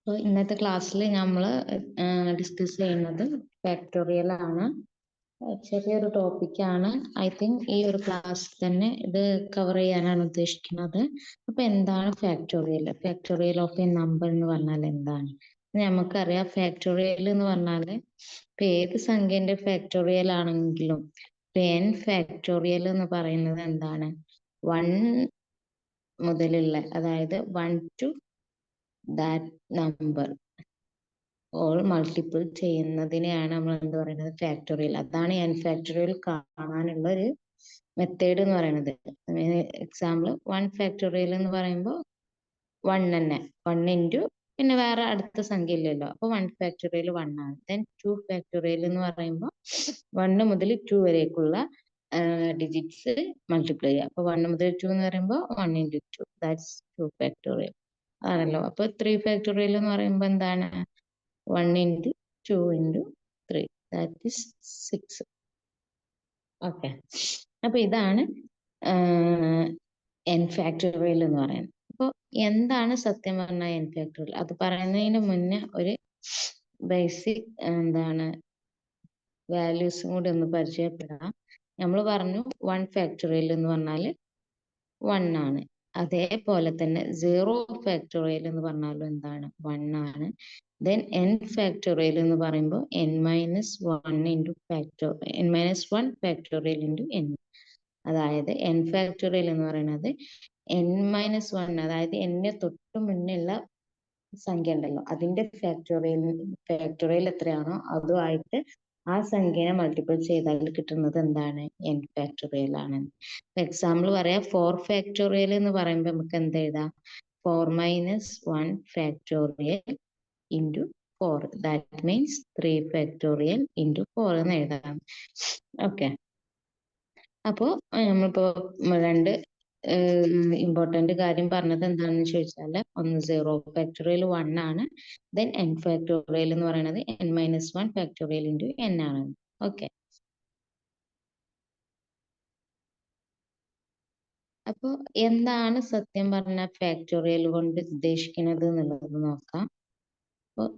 അപ്പോൾ ഇന്നത്തെ ക്ലാസ്സിൽ നമ്മൾ ഡിസ്കസ് ചെയ്യുന്നത് ഫാക്ടോറിയൽ ആണ്. ചെറിയൊരു ടോപ്പിക്കാണ്. ഐ തിങ്ക് ഈ ഒരു ക്ലാസ്സിൽ തന്നെ ഇത് കവർ ചെയ്യാനാണ് ഉദ്ദേശിക്കുന്നത്. അപ്പൊ എന്താണ് factorial? Factorial of A number എന്ന് പറഞ്ഞാൽ എന്താണ്? നമുക്കറിയാം ഫാക്ടോറിയൽ എന്ന് പറഞ്ഞാൽ ഇപ്പൊ ഏത് സംഖ്യന്റെ ഫാക്ടോറിയൽ ആണെങ്കിലും n ഫാക്ടോറിയൽ എന്ന് പറയുന്നത് എന്താണ്? 1 മുതലുള്ള, അതായത് 1 to that number all multiple ചെയ്യുന്നതിനെയാണ് നമ്മൾ എന്ത് പറയുന്നത്? ഫാക്ടോറിയൽ. അതാണ് n ഫാക്ടോറിയൽ കാണാനുള്ള ഒരു മെത്തേഡ് എന്ന് പറയുന്നത്. എക്സാമ്പിൾ 1 ഫാക്ടോറിയൽ എന്ന് പറയുമ്പോൾ 1 തന്നെ, 1 ഇൻറ്റു പിന്നെ വേറെ അടുത്ത സംഖ്യ ഇല്ലല്ലോ, അപ്പൊ 1 ഫാക്ടോറിയൽ 1 ആണ്. ദെൻ 2 ഫാക്ടോറിയൽ എന്ന് പറയുമ്പോൾ 1 മുതൽ 2 വരേക്കുള്ള ഡിജിറ്റ്സ് മൾട്ടിപ്ലൈ ചെയ്യുക. അപ്പൊ 1 മുതൽ 2 എന്ന് പറയുമ്പോൾ 1 ഇൻറ്റു 2, ദാറ്റ്സ് 2 ഫാക്ടോറിയൽ ആണല്ലോ. അപ്പൊ 3 ഫാക്ടോറിയൽ എന്ന് പറയുമ്പോൾ എന്താണ്? 1 into 2 into 3, that is 6. Okay, അപ്പൊ ഇതാണ് n ഫാക്ടോറിയൽ എന്ന് പറയുന്നത്. അപ്പോൾ എന്താണ് സത്യം പറഞ്ഞാൽ n ഫാക്ടോറിയൽ? അത് പറയുന്നതിന് മുന്നേ ഒരു ബേസിക് എന്താണ് വാല്യൂസും കൂടി ഒന്ന് പരിചയപ്പെടാം. നമ്മൾ പറഞ്ഞു 1 ഫാക്ടോറിയൽ എന്ന് പറഞ്ഞാൽ 1 ആണ്. അതേപോലെ തന്നെ 0 ഫാക്ടോറിയൽ എന്ന് പറഞ്ഞാലും എന്താണ്? 1 ആണ്. ദെൻ n ഫാക്ടോറിയൽ എന്ന് പറയുമ്പോൾ n-1 ഫാക്ടോറിയൽ ഇൻറ്റു n. അതായത് n ഫാക്ടോറിയൽ എന്ന് പറയുന്നത് n-1, അതായത് n തൊട്ട് മുന്നുള്ള സംഖ്യ ഉണ്ടല്ലോ അതിന്റെ ഫാക്ടോറിയൽ എത്രയാണോ അതുമായിട്ട് ആ സംഖ്യനെ മൾട്ടിപ്പിൾ ചെയ്താൽ കിട്ടുന്നത് എന്താണ്? n ഫാക്ടോറിയൽ ആണ്. എക്സാമ്പിൾ പറയാം, 4 ഫാക്ടോറിയൽ എന്ന് പറയുമ്പോൾ നമുക്ക് എന്ത് എഴുതാം? 4-1 factorial into 4, that means 3 factorial into 4 എന്ന് എഴുതാം. ഓക്കെ, അപ്പോ നമ്മളിപ്പോ രണ്ട് ഇമ്പോർട്ടന്റ് കാര്യം പറഞ്ഞത് എന്താണെന്ന് ചോദിച്ചാൽ, ഒന്ന് 0 ഫാക്ടോറിയൽ 1 ആണ്. ദെൻ n ഫാക്ടോറിയൽ എന്ന് പറയുന്നത് n-1 ഫാക്ടോറിയൽ ഇൻറ്റു n ആണ്. ഓക്കെ, അപ്പോ എന്താണ് സത്യം പറഞ്ഞ ഫാക്ടോറിയൽ കൊണ്ട് ഉദ്ദേശിക്കുന്നത് എന്നുള്ളത് നോക്കാം. അപ്പോൾ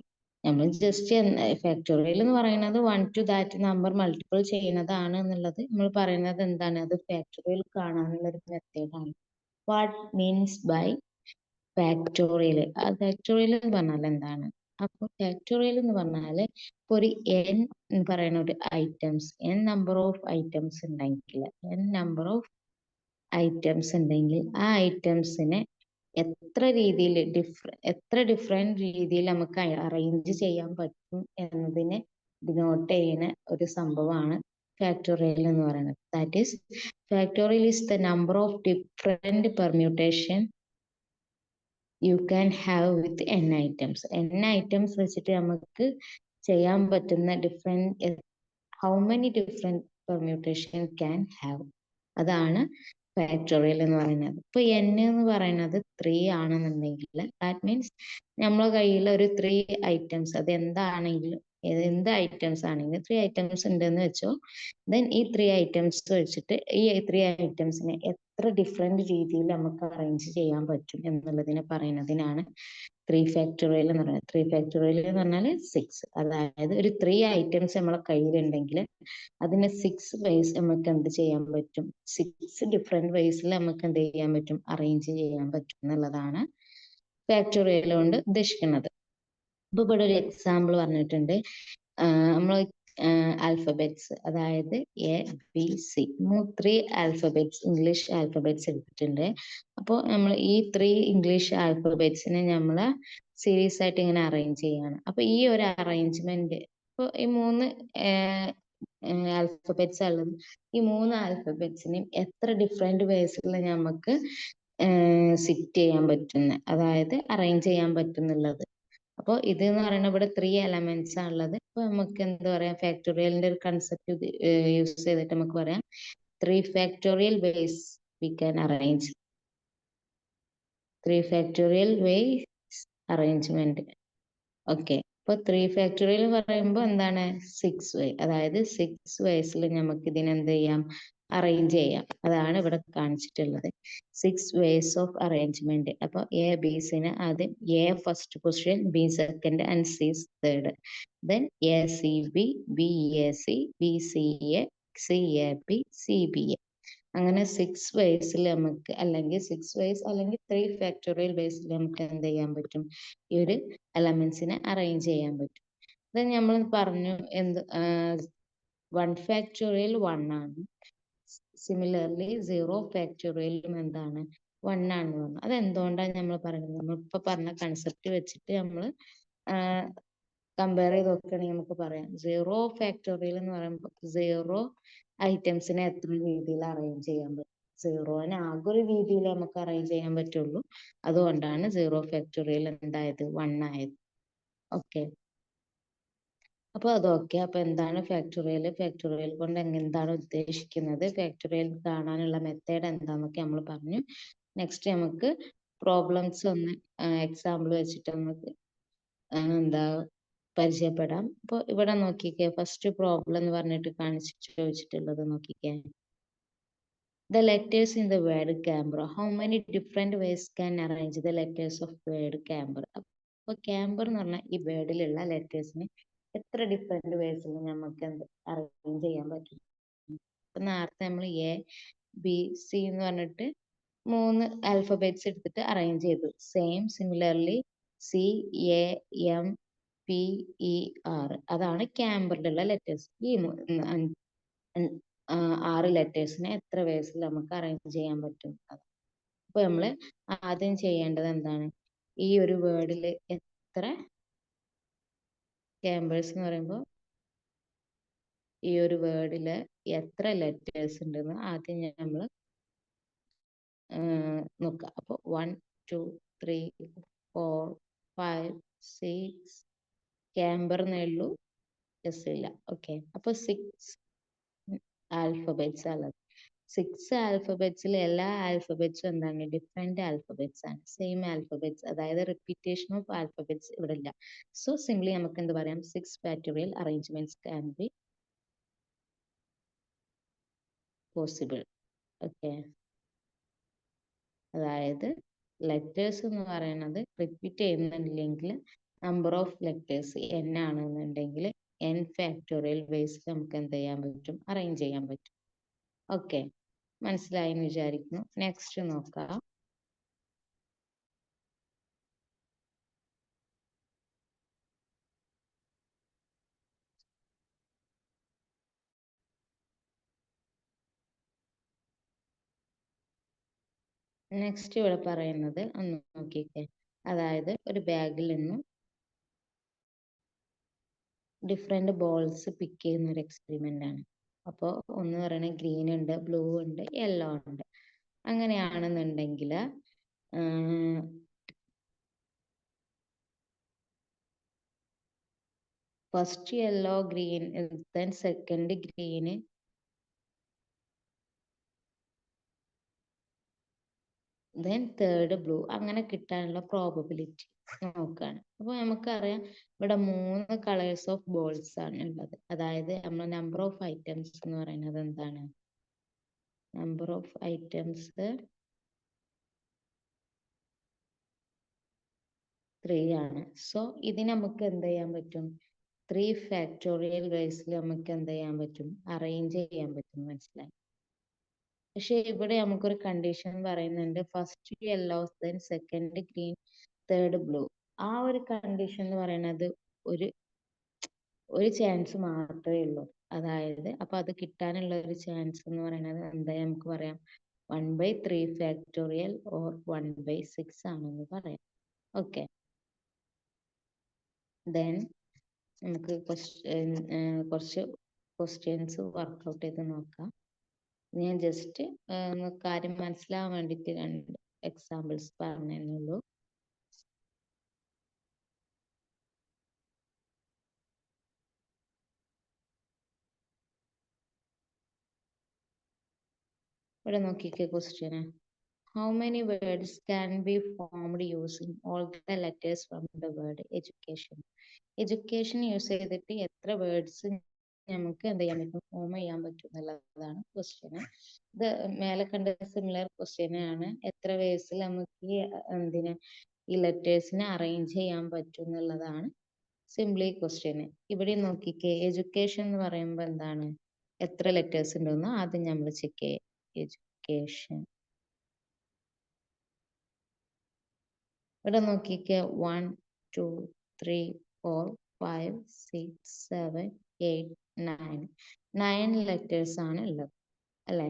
നമ്മൾ ജസ്റ്റ് ഫാക്ടോറിയൽ എന്ന് പറയുന്നത് 1 to that നമ്പർ മൾട്ടിപ്പിൾ ചെയ്യുന്നതാണ് എന്നുള്ളത് നമ്മൾ പറയുന്നത് എന്താണ്? അത് ഫാക്ടോറിയൽ കാണാനുള്ള ഒരു മെത്തേഡാണ്. What means by factorial? ആ ഫാക്ടോറിയൽ എന്ന് പറഞ്ഞാൽ എന്താണ്? അപ്പോൾ ഫാക്ടോറിയൽ എന്ന് പറഞ്ഞാൽ ഇപ്പോൾ ഒരു n എന്ന് പറയുന്ന ഒരു items, n number of items ഉണ്ടെങ്കിൽ, ആ ഐറ്റംസിനെ എത്ര ഡിഫറെന്റ് രീതിയിൽ നമുക്ക് അറേഞ്ച് ചെയ്യാൻ പറ്റും എന്നതിനെ ഡിനോട്ട് ചെയ്യുന്ന ഒരു സംഭവമാണ് ഫാക്ടോറിയൽ എന്ന് പറയുന്നത്. That is, factorial is the number of different permutation you can have with n items. n items വെച്ചിട്ട് നമുക്ക് ചെയ്യാൻ പറ്റുന്ന how many different permutation can have, അതാണ് ഫാക്ടോറിയൽ എന്ന് പറയുന്നത്. ഇപ്പൊ n എന്ന് പറയുന്നത് 3 ആണെന്നുണ്ടെങ്കിൽ ദാറ്റ് മീൻസ് നമ്മളെ കയ്യിൽ ഒരു 3 ഐറ്റംസ്, അത് എന്താണെങ്കിലും എന്ത് ഐറ്റംസ് ആണെങ്കിലും 3 ഐറ്റംസ് ഉണ്ടെന്ന് വെച്ചോ. ദെൻ ഈ 3 ഐറ്റംസ് വെച്ചിട്ട് ഈ 3 ഐറ്റംസിനെ എത്ര ഡിഫറെന്റ് രീതിയിൽ നമുക്ക് അറേഞ്ച് ചെയ്യാൻ പറ്റും എന്നുള്ളതിനെ പറയുന്നതിനാണ് 3 ഫാക്ടോറിയൽ എന്ന് പറയുന്നത്. 3 ഫാക്ടോറിയൽ എന്ന് പറഞ്ഞാൽ 6. അതായത് ഒരു 3 ഐറ്റംസ് നമ്മളെ കയ്യിലുണ്ടെങ്കിൽ അതിനെ 6 വേസ് നമുക്ക് എന്ത് ചെയ്യാൻ പറ്റും? 6 ഡിഫറെന്റ് വേസിൽ നമുക്ക് എന്ത് ചെയ്യാൻ പറ്റും? അറേഞ്ച് ചെയ്യാൻ പറ്റും എന്നുള്ളതാണ് ഫാക്ടോറിയൽ കൊണ്ട് ഉദ്ദേശിക്കുന്നത്. ഇപ്പൊ ഇവിടെ ഒരു എക്സാമ്പിൾ പറഞ്ഞിട്ടുണ്ട്. നമ്മൾ ആൽഫബറ്റ്സ്, അതായത് ABC 3 ആൽഫബറ്റ്സ്, ഇംഗ്ലീഷ് ആൽഫബറ്റ്സ് എടുത്തിട്ടുണ്ട്. അപ്പോൾ നമ്മൾ ഈ 3 ഇംഗ്ലീഷ് ആൽഫബറ്റ്സിനെ നമ്മൾ സീരീസ് ആയിട്ട് ഇങ്ങനെ അറേഞ്ച് ചെയ്യാണ്. അപ്പൊ ഈ ഒരു അറേഞ്ച്മെന്റ്, ഇപ്പോൾ ഈ 3 ആൽഫബറ്റ്സ് ഉള്ളത്, ഈ 3 ആൽഫബറ്റ്സിനെയും എത്ര ഡിഫറെന്റ് വേസിൽ നമുക്ക് സിറ്റ് ചെയ്യാൻ പറ്റുന്ന, അതായത് അറേഞ്ച് ചെയ്യാൻ പറ്റുന്നുള്ളത്. അപ്പോൾ ഇത് എന്ന് പറയുന്നത് ഇവിടെ 3 എലമെന്റ്സ് ആണുള്ളത്. അപ്പൊ നമുക്ക് എന്താ പറയാ, ഫാക്ടോറിയലിന്റെ ഒരു കൺസെപ്റ്റ് യൂസ് ചെയ്തിട്ട് നമുക്ക് പറയാം 3 factorial ways we can arrange, 3 factorial ways arrangement. Okay, അപ്പൊ 3 ഫാക്ടോറിയൽ പറയുമ്പോൾ എന്താണ്? 6 വേ, അതായത് 6 വേസിൽ നമുക്ക് ഇതിനെന്ത് ചെയ്യാം? അറേഞ്ച് ചെയ്യാം. അതാണ് ഇവിടെ കാണിച്ചിട്ടുള്ളത്. 6 വേസ് ഓഫ് അറേഞ്ച്മെന്റ്. അപ്പോൾ എ ബി സിന് ആദ്യം A first position, B second and C third. Then A C B, B A C, B C A, C A B, C B A. അങ്ങനെ 6 വേസിൽ നമുക്ക്, അല്ലെങ്കിൽ 6 വേസ് അല്ലെങ്കിൽ 3 ഫാക്ടോറിയൽ വേസിൽ നമുക്ക് എന്ത് ചെയ്യാൻ പറ്റും, ഈ ഒരു എലമെന്റ്സിനെ അറേഞ്ച് ചെയ്യാൻ പറ്റും. ഇത് നമ്മൾ പറഞ്ഞു എന്ത് 1 ഫാക്ടോറിയൽ 1 ആണ്. സിമിലർലി 0 ഫാക്ടോറിയലും എന്താണ് 1 ആണ് പറഞ്ഞു. അത് എന്തുകൊണ്ടാണ് നമ്മൾ പറയുന്നത്, നമ്മളിപ്പോ പറഞ്ഞ കൺസെപ്റ്റ് വെച്ചിട്ട് നമ്മൾ കമ്പയർ ചെയ്ത് നോക്കുകയാണെങ്കിൽ നമുക്ക് പറയാം 0 ഫാക്ടോറിയൽ എന്ന് പറയുമ്പോൾ 0 ഐറ്റംസിനെ എത്ര രീതിയിൽ അറേഞ്ച് ചെയ്യാൻ പറ്റും. 0നെ ആകെ ഒരു രീതിയിൽ നമുക്ക് അറേഞ്ച് ചെയ്യാൻ പറ്റുള്ളൂ. അതുകൊണ്ടാണ് 0 ഫാക്ടോറിയൽ എന്തായത് 1 ആയത്. ഓക്കെ, അപ്പൊ അതൊക്കെ. അപ്പൊ എന്താണ് ഫാക്ടോറിയൽ, ഫാക്ടോറിയൽ കൊണ്ട് എന്താണ് ഉദ്ദേശിക്കുന്നത്, ഫാക്ടോറിയൽ കാണാനുള്ള മെത്തേഡ് എന്താന്നൊക്കെ നമ്മൾ പറഞ്ഞു. നെക്സ്റ്റ് നമുക്ക് പ്രോബ്ലംസ് ഒന്ന് എക്സാമ്പിൾ വെച്ചിട്ട് നമുക്ക് എന്താ പരിചയപ്പെടാം. അപ്പൊ ഇവിടെ നോക്കിക്കേ, ഫസ്റ്റ് പ്രോബ്ലം എന്ന് പറഞ്ഞിട്ട് ചോദിച്ചിട്ടുള്ളത് നോക്കിക്കേ. The letters in the word camera. How many different ways can arrange the letters of word camera? അപ്പൊ camber എന്ന് പറഞ്ഞാൽ ഈ വേർഡിലുള്ള ലെറ്റേഴ്സിന് എത്ര ഡിഫറെന്റ് വേസിൽ നമുക്ക് അറേഞ്ച് ചെയ്യാൻ പറ്റും. അപ്പൊ നേരത്തെ നമ്മൾ എ ബി സി എന്ന് പറഞ്ഞിട്ട് 3 ആൽഫബറ്റ്സ് എടുത്തിട്ട് അറേഞ്ച് ചെയ്തു. Same similarly C A M P E R, അതാണ് ക്യാമ്പറിലുള്ള ലെറ്റേഴ്സ്. ഈ 6 ലെറ്റേഴ്സിനെ എത്ര വേസിൽ നമുക്ക് അറേഞ്ച് ചെയ്യാൻ പറ്റും. അപ്പൊ നമ്മൾ ആദ്യം ചെയ്യേണ്ടത് എന്താണ്, ഈ ഒരു വേർഡിൽ എത്ര ക്യാമ്പേഴ്സ് എന്ന് പറയുമ്പോൾ ഈ ഒരു വേർഡില് എത്ര ലെറ്റേഴ്സ് ഉണ്ടെന്ന് ആദ്യം നമ്മൾ നോക്കുക. അപ്പോൾ 1 2 3 4 5 6 ക്യാമ്പർ എന്നേ ഉള്ളൂ, എസ് ഇല്ല. ഓക്കെ, അപ്പൊ 6 ആൽഫബറ്റ്സ് ഉള്ളത്. 6 ആൽഫബറ്റ്സിൽ എല്ലാ ആൽഫബറ്റ്സും എന്താണ്, ഡിഫറെന്റ് ആൽഫബറ്റ്സ് ആണ്, സെയിം ആൽഫബറ്റ്സ്, അതായത് റിപ്പീറ്റേഷൻ ഓഫ് ആൽഫബറ്റ്സ് ഇവിടെ ഇല്ല. സോ സിംപ്ലി നമുക്ക് എന്ത് പറയാം, 6 factorial arrangements can be possible. Okay, അതായത് ലെറ്റേഴ്സ് എന്ന് പറയുന്നത് റിപ്പീറ്റ് ചെയ്യുന്നില്ലെങ്കിൽ നമ്പർ ഓഫ് ലെറ്റേഴ്സ് n ആണെന്നുണ്ടെങ്കിൽ n ഫാക്ടോറിയൽ വേസിൽ നമുക്ക് എന്ത് ചെയ്യാൻ പറ്റും, അറേഞ്ച് ചെയ്യാൻ പറ്റും. ഓക്കെ, മനസ്സിലായി എന്ന് വിചാരിക്കുന്നു. നെക്സ്റ്റ് നോക്കാം. നെക്സ്റ്റ് ഇവിടെ പറയുന്നത് ഒന്ന് നോക്കിക്കേ. അതായത് ഒരു ബാഗിൽ നിന്നും ഡിഫറെന്റ് ബോൾസ് പിക്ക് ചെയ്യുന്ന ഒരു എക്സ്പെരിമെന്റ് ആണ്. അപ്പോൾ ഒന്ന് പറയുന്നത് ഗ്രീൻ ഉണ്ട്, ബ്ലൂ ഉണ്ട്, യെല്ലോ ഉണ്ട്. അങ്ങനെയാണെന്നുണ്ടെങ്കിൽ first yellow, green, then second green, then third blue, അങ്ങനെ കിട്ടാനുള്ള പ്രോബബിലിറ്റി നോക്കുകയാണ്. അപ്പോൾ നമുക്കറിയാം ഇവിടെ 3 കളേഴ്സ് ഓഫ് ബോൾസ് ആണ് ഉള്ളത്. അതായത് നമ്മൾ നമ്പർ ഓഫ് ഐറ്റംസ് എന്ന് പറയുന്നത് എന്താണ്, നമ്പർ ഓഫ് ഐറ്റംസ് 3 ആണ്. സോ ഇതിന് നമുക്ക് എന്ത് ചെയ്യാൻ പറ്റും, 3 ഫാക്ടോറിയൽ വേസിൽ നമുക്ക് എന്ത് ചെയ്യാൻ പറ്റും, അറേഞ്ച് ചെയ്യാൻ പറ്റും. മനസ്സിലായി. പക്ഷെ ഇവിടെ നമുക്കൊരു കണ്ടീഷൻ പറയുന്നുണ്ട്, first yellow, then second green, third blue. ആ ഒരു കണ്ടീഷൻ എന്ന് പറയുന്നത് ഒരു ചാൻസ് മാത്രമേ ഉള്ളൂ. അതായത് അപ്പൊ അത് കിട്ടാനുള്ള ഒരു ചാൻസ് എന്ന് പറയുന്നത് എന്താ നമുക്ക് പറയാം, 1/3 ഫാക്ടോറിയൽ ഓർ 1/6 ആണെന്ന് പറയാം. ഓക്കെ, ദെൻ നമുക്ക് കുറച്ച് ക്വസ്റ്റ്യൻസ് വർക്ക്ഔട്ട് ചെയ്ത് നോക്കാം. ഞാൻ ജസ്റ്റ് കാര്യം മനസ്സിലാവാൻ വേണ്ടിയിട്ട് 2 എക്സാമ്പിൾസ് പറഞ്ഞുള്ളൂ. ഇവിടെ നോക്കിക്കേ question. How many words can be formed using all the letters from the word education? Education use ചെയ്തിട്ട് എത്ര വേർഡ്സ് നമുക്ക് എന്ത് ചെയ്യാൻ പറ്റും, ഫോം ചെയ്യാൻ പറ്റും എന്നുള്ളതാണ് ക്വസ്റ്റ്യൻ. ഇത് മേലെ കണ്ട സിമിലർ ക്വസ്റ്റ്യൻ ആണ്. എത്ര വേസിൽ നമുക്ക് ഈ ലെറ്റേഴ്സിനെ അറേഞ്ച് ചെയ്യാൻ പറ്റും എന്നുള്ളതാണ് സിംപ്ലി ക്വസ്റ്റ്യൻ. ഇവിടെ നോക്കിക്കേ, എഡ്യൂക്കേഷൻ എന്ന് പറയുമ്പോൾ എന്താണ്, എത്ര ലെറ്റേഴ്സ് ഉണ്ടെന്ന് ആദ്യം നമ്മൾ ചെക്ക് ചെയ്യാം. എഡ്യൂക്കേഷൻ, ഇവിടെ നോക്കിക്കേ, 1 2 3 4 5 6 7 8 9 ലെറ്റേഴ്സ് ആണ് ഉള്ളത് അല്ലേ.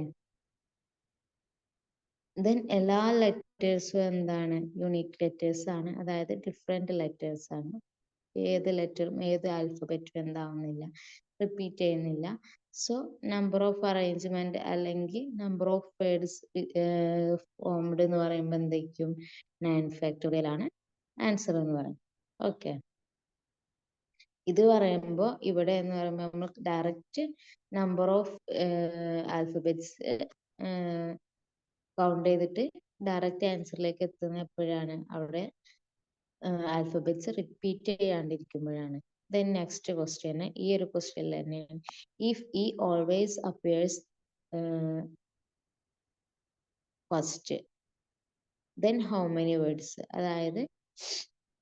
ദെൻ എല്ലാ ലെറ്റേഴ്സും എന്താണ്, യൂണിക് ലെറ്റേഴ്സ് ആണ്, അതായത് ഡിഫറെന്റ് ലെറ്റേഴ്സ് ആണ്. ഏത് ലെറ്ററും ഏത് ആൽഫബറ്റും എന്താവുന്നില്ല, റിപ്പീറ്റ് ചെയ്യുന്നില്ല. സോ നമ്പർ ഓഫ് അറേഞ്ച്മെന്റ് അല്ലെങ്കിൽ നമ്പർ ഓഫ് വേർഡ്സ് ഫോംഡ് എന്ന് പറയുമ്പോൾ എന്തായിരിക്കും, 9 ഫാക്ടോറിയൽ ആണ് ആൻസർ എന്ന് പറയുന്നത്. ഓക്കെ, ഇത് പറയുമ്പോൾ ഇവിടെ എന്ന് പറയുമ്പോൾ നമ്മൾ direct number of alphabets count ചെയ്തിട്ട് ഡയറക്റ്റ് ആൻസറിലേക്ക് എത്തുന്ന എപ്പോഴാണ്, അവിടെ ആൽഫബറ്റ്സ് റിപ്പീറ്റ് ചെയ്യാണ്ടിരിക്കുമ്പോഴാണ്. ദെൻ നെക്സ്റ്റ് ക്വസ്റ്റ്യൻ, ഈ ഒരു ക്വസ്റ്റ്യനിൽ തന്നെയാണ്, if E always appears first then how many words. അതായത്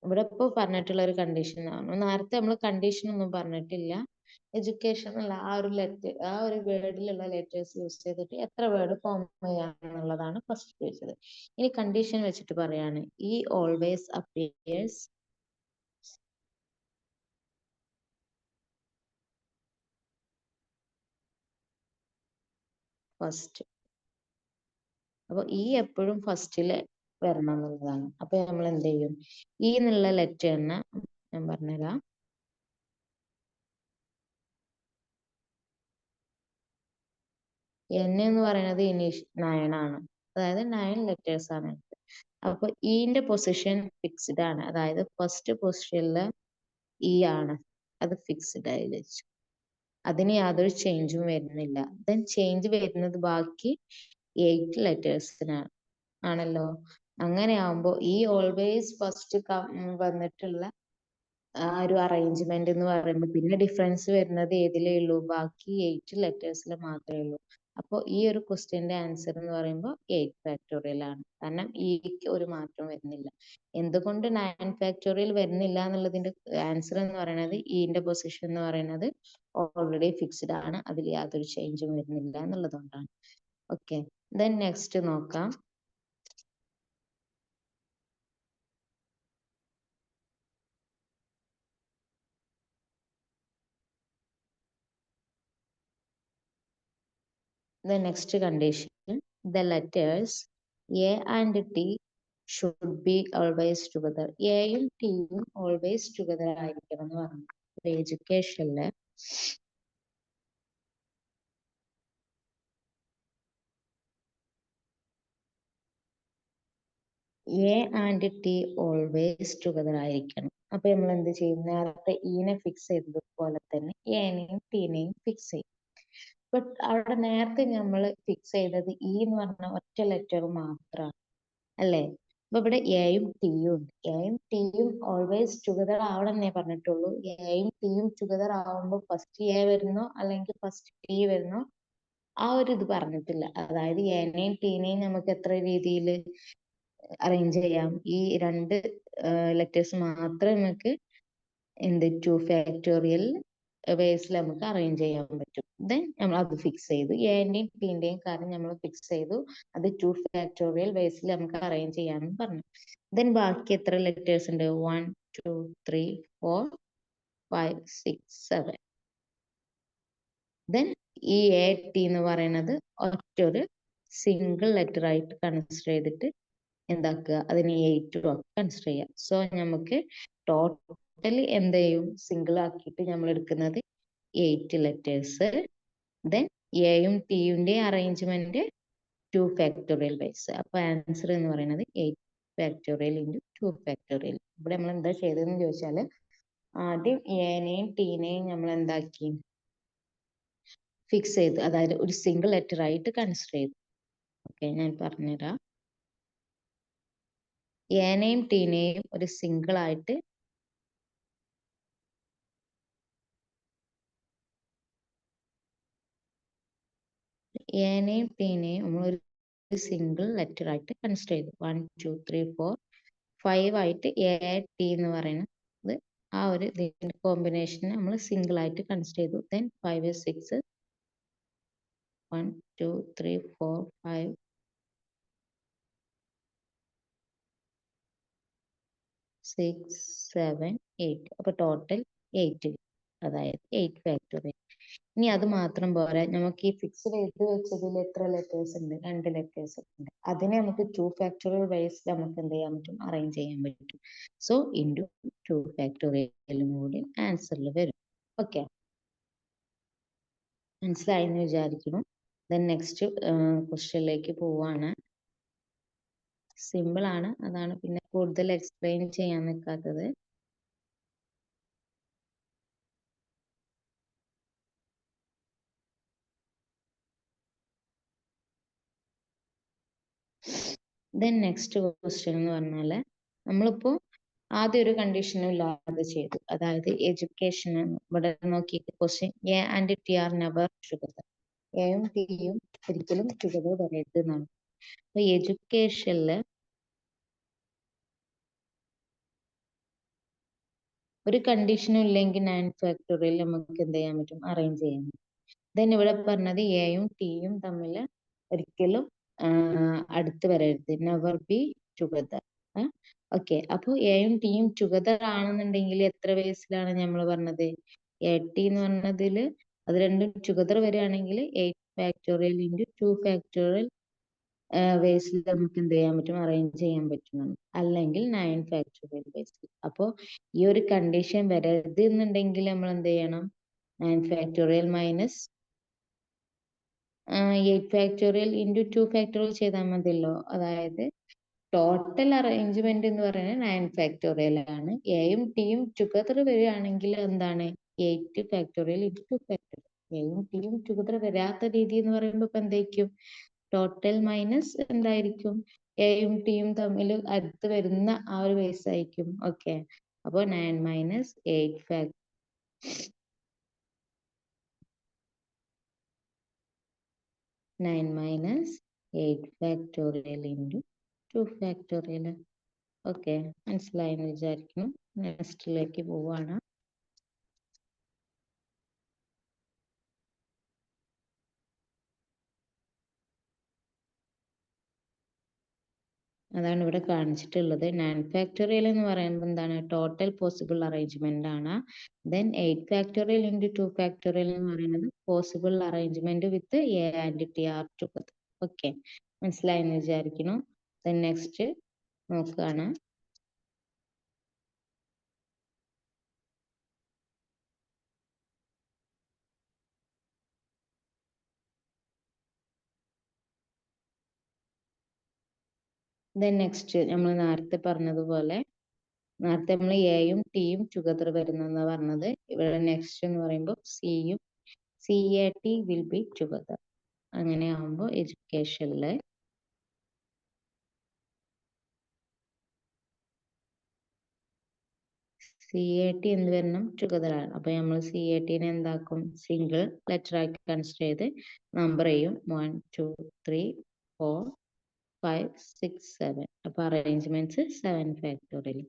ഇവിടെ ഇപ്പോൾ പറഞ്ഞിട്ടുള്ള ഒരു കണ്ടീഷൻ ആണ്. നേരത്തെ നമ്മൾ കണ്ടീഷൻ ഒന്നും പറഞ്ഞിട്ടില്ല. എഡ്യൂക്കേഷൻ അല്ല, ആ ഒരു വേർഡിലുള്ള ലെറ്റേഴ്സ് യൂസ് ചെയ്തിട്ട് എത്ര വേർഡ് ഫോം ചെയ്യാന്നുള്ളതാണ് ഫസ്റ്റ് ചോദിച്ചത്. ഇനി കണ്ടീഷൻ വെച്ചിട്ട് പറയാണ്, ഈ ഓൾവേസ് അപ്പിയേഴ്സ് ഫസ്റ്റ്. അപ്പൊ ഈ എപ്പോഴും ഫസ്റ്റില് വരണം എന്നുള്ളതാണ്. അപ്പൊ നമ്മൾ എന്ത് ചെയ്യും, ഈ എന്നുള്ള ലെറ്ററിനെ ഞാൻ പറഞ്ഞുതരാം. എൻ എന്ന് പറയുന്നത് ഇനീഷ് 9 ആണ്, അതായത് 9 ലെറ്റേഴ്സ് ആണ്. അപ്പൊ ഇന്റെ പൊസിഷൻ ഫിക്സ്ഡ് ആണ്, അതായത് ഫസ്റ്റ് പൊസിഷനില് ഇ ആണ്, അത് ഫിക്സ്ഡ് ആയി വെച്ചു, അതിന് യാതൊരു ചേഞ്ചും വരുന്നില്ല. ദെൻ ചേഞ്ച് വരുന്നത് ബാക്കി 8 ലെറ്റേഴ്സിനാണ് ആണല്ലോ. അങ്ങനെ ആവുമ്പോൾ ഈ ഓൾവേസ് ഫസ്റ്റ് വന്നിട്ടുള്ള ആ ഒരു അറേഞ്ച്മെന്റ് എന്ന് പറയുമ്പോൾ പിന്നെ ഡിഫറൻസ് വരുന്നത് ഏതിലേ ഉള്ളൂ, ബാക്കി 8 ലെറ്റേഴ്സിൽ മാത്രമേ ഉള്ളൂ. അപ്പോൾ ഈ ഒരു ക്വസ്റ്റ്യന്റെ ആൻസർ എന്ന് പറയുമ്പോൾ 8 ഫാക്ടോറിയൽ ആണ്, കാരണം ഈക്ക് ഒരു മാറ്റം വരുന്നില്ല. എന്തുകൊണ്ട് 9 ഫാക്ടോറിയൽ വരുന്നില്ല എന്നുള്ളതിന്റെ ആൻസർ എന്ന് പറയുന്നത്, ഇന്റെ പൊസിഷൻ എന്ന് പറയുന്നത് ഓൾറെഡി ഫിക്സ്ഡ് ആണ്, അതിൽ യാതൊരു ചേഞ്ചും വരുന്നില്ല എന്നുള്ളതുകൊണ്ടാണ്. ഓക്കെ, ദെൻ നെക്സ്റ്റ് നോക്കാം. The next condition, the letters A and T should be always together. എയും ടിയും always together ആയിരിക്കണം എന്ന് പറഞ്ഞു. എഡ്യൂക്കേഷനില് A and T always together ആയിരിക്കണം. അപ്പൊ നമ്മൾ എന്ത് ചെയ്യും, നേരത്തെ ഈനെ ഫിക്സ് ചെയ്തതുപോലെ തന്നെ എനെയും ടീനെയും ഫിക്സ് ചെയ്യും. ബട്ട് അവിടെ നേരത്തെ നമ്മൾ ഫിക്സ് ചെയ്തത് ഇ എന്ന് പറഞ്ഞ ഒറ്റ ലെറ്റർ മാത്രമാണ് അല്ലേ. അപ്പൊ ഇവിടെ എയും ടിയും ഉണ്ട്, എയും ടിയും ഓൾവേസ് ടുഗദർ ആവണമെന്നേ പറഞ്ഞിട്ടുള്ളൂ. എയും ടിയും ടുഗദർ ആവുമ്പോൾ ഫസ്റ്റ് എ വരുന്നോ അല്ലെങ്കിൽ ഫസ്റ്റ് ടി വരുന്നോ ആ ഒരു ഇത് പറഞ്ഞിട്ടില്ല. അതായത് എനെയും ടീനെയും നമുക്ക് എത്ര രീതിയിൽ അറേഞ്ച് ചെയ്യാം, ഈ രണ്ട് ലെറ്റേഴ്സ് മാത്രമേ നമുക്ക് എന്ത് 2 ഫാക്ടോറിയൽ വേസിൽ നമുക്ക് അറേഞ്ച് ചെയ്യാൻ പറ്റും. ദെൻ നമ്മൾ അത് ഫിക്സ് ചെയ്തു, എന്റെയും ടിന്റെയും കാര്യം നമ്മൾ ഫിക്സ് ചെയ്തു, അത് 2 ഫാക്ടോറിയൽ വേസിൽ നമുക്ക് അറേഞ്ച് ചെയ്യാനും പറഞ്ഞു. ദെൻ ബാക്കി എത്ര ലെറ്റേഴ്സ് ഉണ്ട്, 1 2 3 4 5 6 7. ദെൻ ഈ എ ടി എന്ന് പറയുന്നത് ഒറ്റൊരു സിംഗിൾ ലെറ്റർ ആയിട്ട് കൺസിഡർ ചെയ്തിട്ട് എന്താക്കുക, അതിനെ 8 കൺസിഡർ ചെയ്യാം. സോ നമുക്ക് ടോട്ടലി എന്ത് ചെയ്യും, സിംഗിൾ ആക്കിയിട്ട് നമ്മൾ എടുക്കുന്നത് 8 ലെറ്റേഴ്സ്. ദെൻ എയും ടിയുടെ അറേഞ്ച്മെന്റ് 2 ഫാക്ടോറിയൽ ബേസ്. അപ്പൊ ആൻസർ എന്ന് പറയുന്നത് 8 ഫാക്ടോറിയൽ ഇൻറ്റു 2 ഫാക്ടോറിയൽ. ഇവിടെ നമ്മൾ എന്താ ചെയ്തതെന്ന് ചോദിച്ചാൽ, ആദ്യം എനെയും ടീനെയും നമ്മൾ എന്താക്കി ഫിക്സ് ചെയ്തു, അതായത് ഒരു സിംഗിൾ ലെറ്റർ ആയിട്ട് കൺസിഡർ ചെയ്തു. ഓക്കെ, ഞാൻ പറഞ്ഞുതരാം. എനെയും ടീനെയും ഒരു സിംഗിൾ ആയിട്ട് എനെയും ടീനെയും നമ്മൾ ഒരു സിംഗിൾ ലെറ്റർ ആയിട്ട് കൺസിഡർ ചെയ്തു. 1 2 3 4 5 ആയിട്ട് എ ടി എന്ന് പറയുന്നത് ആ ഒരു കോമ്പിനേഷനെ നമ്മൾ സിംഗിൾ ആയിട്ട് കൺസിഡർ ചെയ്തു. ദെൻ 5 6 1 2 3 4 5 6 7 8. അപ്പൊ ടോട്ടൽ 8, അതായത് 8 ഫാക്ടോറിയൽ. ഇനി അത് മാത്രം പോരാ, നമുക്ക് ഈ ഫിക്സ്ഡ് എഴുതി വെച്ചതിൽ എത്ര ലെറ്റേഴ്സ് ഉണ്ട്? 2 ലെറ്റേഴ്സ് ഉണ്ട്. അതിനെ നമുക്ക് 2 ഫാക്ടോറിയൽ വൈസ് നമുക്ക് എന്ത് ചെയ്യാൻ പറ്റും? അറേഞ്ച് ചെയ്യാൻ പറ്റും. സോ ഇൻറ്റു 2 ഫാക്ടോറിയലും കൂടി ആൻസറിൽ വരും. ഓക്കെ, മനസ്സിലായി എന്ന് വിചാരിക്കുന്നു. ദെൻ നെക്സ്റ്റ് ക്വസ്റ്റ്യനിലേക്ക് പോവാണ്. സിമ്പിൾ ആണ്, അതാണ് പിന്നെ കൂടുതൽ എക്സ്പ്ലെയിൻ ചെയ്യാൻ നിൽക്കാത്തത്. ദെൻ നെക്സ്റ്റ് ക്വസ്റ്റ്യൻ എന്ന് പറഞ്ഞാൽ നമ്മളിപ്പോ ആദ്യം ഒരു കണ്ടീഷനും ഇല്ലാതെ ചെയ്തു, അതായത് എഡ്യൂക്കേഷൻ. ഇവിടെ നോക്കി question, A and T R never together. എയും ടിയും ഒരിക്കലും ടുഗദർ വരരുത് എന്നാണ്. അപ്പൊ എഡ്യൂക്കേഷനില് ഒരു കണ്ടീഷനും ഇല്ലെങ്കിൽ 9 ഫാക്ടോറിയൽ നമുക്ക് എന്ത് ചെയ്യാൻ പറ്റും? അറേഞ്ച് ചെയ്യാൻ പറ്റും. ദെൻ ഇവിടെ പറഞ്ഞത് എയും ടിയും തമ്മിൽ ഒരിക്കലും അടുത്ത് വരരുത്, നെവർ ബി ടുഗദർ. ഓക്കെ, അപ്പൊ എയും ടിയും ടുഗദർ ആണെന്നുണ്ടെങ്കിൽ എത്ര വേസിലാണ് നമ്മൾ പറഞ്ഞത്? എ ടി എന്ന് പറഞ്ഞതിൽ അത് രണ്ടും ടുഗദർ വരികയാണെങ്കിൽ 8 ഫാക്ടോറിയൽ ഇൻറ്റു 2 ഫാക്ടോറിയൽ വേസിൽ നമുക്ക് എന്ത് ചെയ്യാൻ പറ്റും? അറേഞ്ച് ചെയ്യാൻ പറ്റും. അല്ലെങ്കിൽ 9 ഫാക്ടോറിയൽ വേസിൽ. അപ്പോൾ ഈ ഒരു കണ്ടീഷൻ വരരുത് എന്നുണ്ടെങ്കിൽ നമ്മൾ എന്ത് ചെയ്യണം? 9 factorial minus 8 factorial into 2 factorial ചെയ്താൽ മതിയല്ലോ. അതായത് ടോട്ടൽ അറേഞ്ച്മെന്റ് എന്ന് പറയുന്നത് 9 ഫാക്ടോറിയൽ ആണ്. എയും ടിയും ടുഗദർ വരികയാണെങ്കിൽ എന്താണ്? 8 ഫാക്ടോറിയൽ ഇൻറ്റു 2 ഫാക്ടോറിയൽ. എയും ടിയും ടുഗദർ വരാത്ത രീതി എന്ന് പറയുമ്പോൾ ഇപ്പൊ എന്തായിരിക്കും? ടോട്ടൽ മൈനസ് എന്തായിരിക്കും? എയും ടിയും തമ്മിൽ അടുത്ത് വരുന്ന ആ ഒരു ബേസ് ആയിരിക്കും. ഓക്കെ, അപ്പോൾ 9 minus 8 9 minus 8 factorial into 2 factorial. Okay, മനസ്സിലായി എന്ന് വിചാരിക്കുന്നു. നെക്സ്റ്റിലേക്ക് പോവാണ്. അതാണ് ഇവിടെ കാണിച്ചിട്ടുള്ളത്. 9 ഫാക്ടോറിയൽ എന്ന് പറയുമ്പോൾ എന്താണ്? ടോട്ടൽ പോസിബിൾ അറേഞ്ച്മെന്റ് ആണ്. ദെൻ 8 ഫാക്ടോറിയൽ ഇൻറ്റു 2 ഫാക്ടോറിയൽ എന്ന് പറയുന്നത് possible arrangement with a and T R together. Okay, മനസ്സിലായി എന്ന് വിചാരിക്കുന്നു. ദെൻ നെക്സ്റ്റ് നോക്കുകയാണ്. ദെൻ നെക്സ്റ്റ് നമ്മൾ നേരത്തെ പറഞ്ഞതുപോലെ, നേരത്തെ നമ്മൾ എയും ടിയും ടുഗദർ വരുന്നെന്ന് പറഞ്ഞത്. ഇവിടെ നെക്സ്റ്റ് എന്ന് പറയുമ്പോൾ സിയും C A T will be together. അങ്ങനെ ആകുമ്പോൾ എഡ്യൂക്കേഷനില് സി എ ടി എന്ത് വരണം? ടുഗദർ ആണ്. അപ്പൊ നമ്മൾ സി എ ടിനെ എന്താക്കും? സിംഗിൾ ലെറ്റർ ആക്കി കൺസിഡർ ചെയ്ത് നമ്പർ ചെയ്യും. 1 2 3 4 5 6 7. അപ്പൊ arrangements 7 factorial.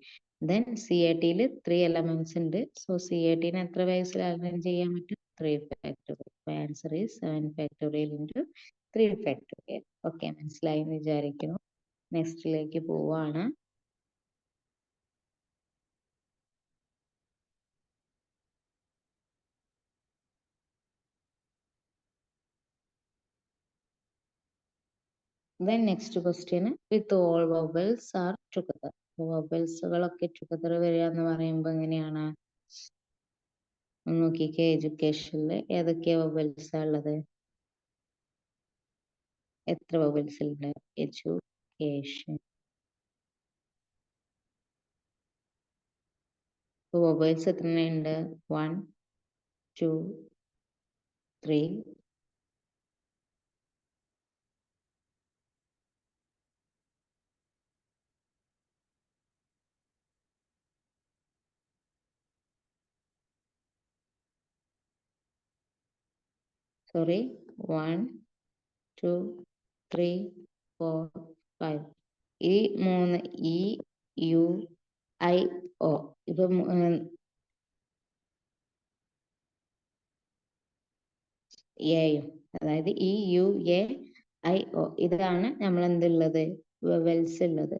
Then C A ടിയിൽ 3 എലമെന്റ്സ് ഉണ്ട്. സോ സി എ ടിനെ എത്ര വയസ്സിൽ അറേഞ്ച് ചെയ്യാൻ പറ്റും? 3 factorial. Answer is 7 factorial into 3 factorial. Okay, മനസ്സിലായി എന്ന് വിചാരിക്കുന്നു. നെക്സ്റ്റിലേക്ക് പോവാണ്. Then next question, with all vowels are together. വവൽസുകളൊക്കെ ടുഗദർ വരിക എന്ന് പറയുമ്പോൾ എങ്ങനെയാണ്? നോക്കിക്കേ, എഡ്യൂക്കേഷനിൽ ഏതൊക്കെയാ വവൽസ് ഉള്ളത്? എത്ര വവൽസ് ഉണ്ട്? എഡ്യൂക്കേഷൻ. വവൽസ് എത്ര ഉണ്ട്? 1 2 3 1 2 3 4 5. ഈ 3 ഇ യു ഐ ഒ ഇപ്പൊ എയും, അതായത് E U A I O ഇതാണ് നമ്മൾ എന്തുള്ളത് വവൽസ് ഉള്ളത്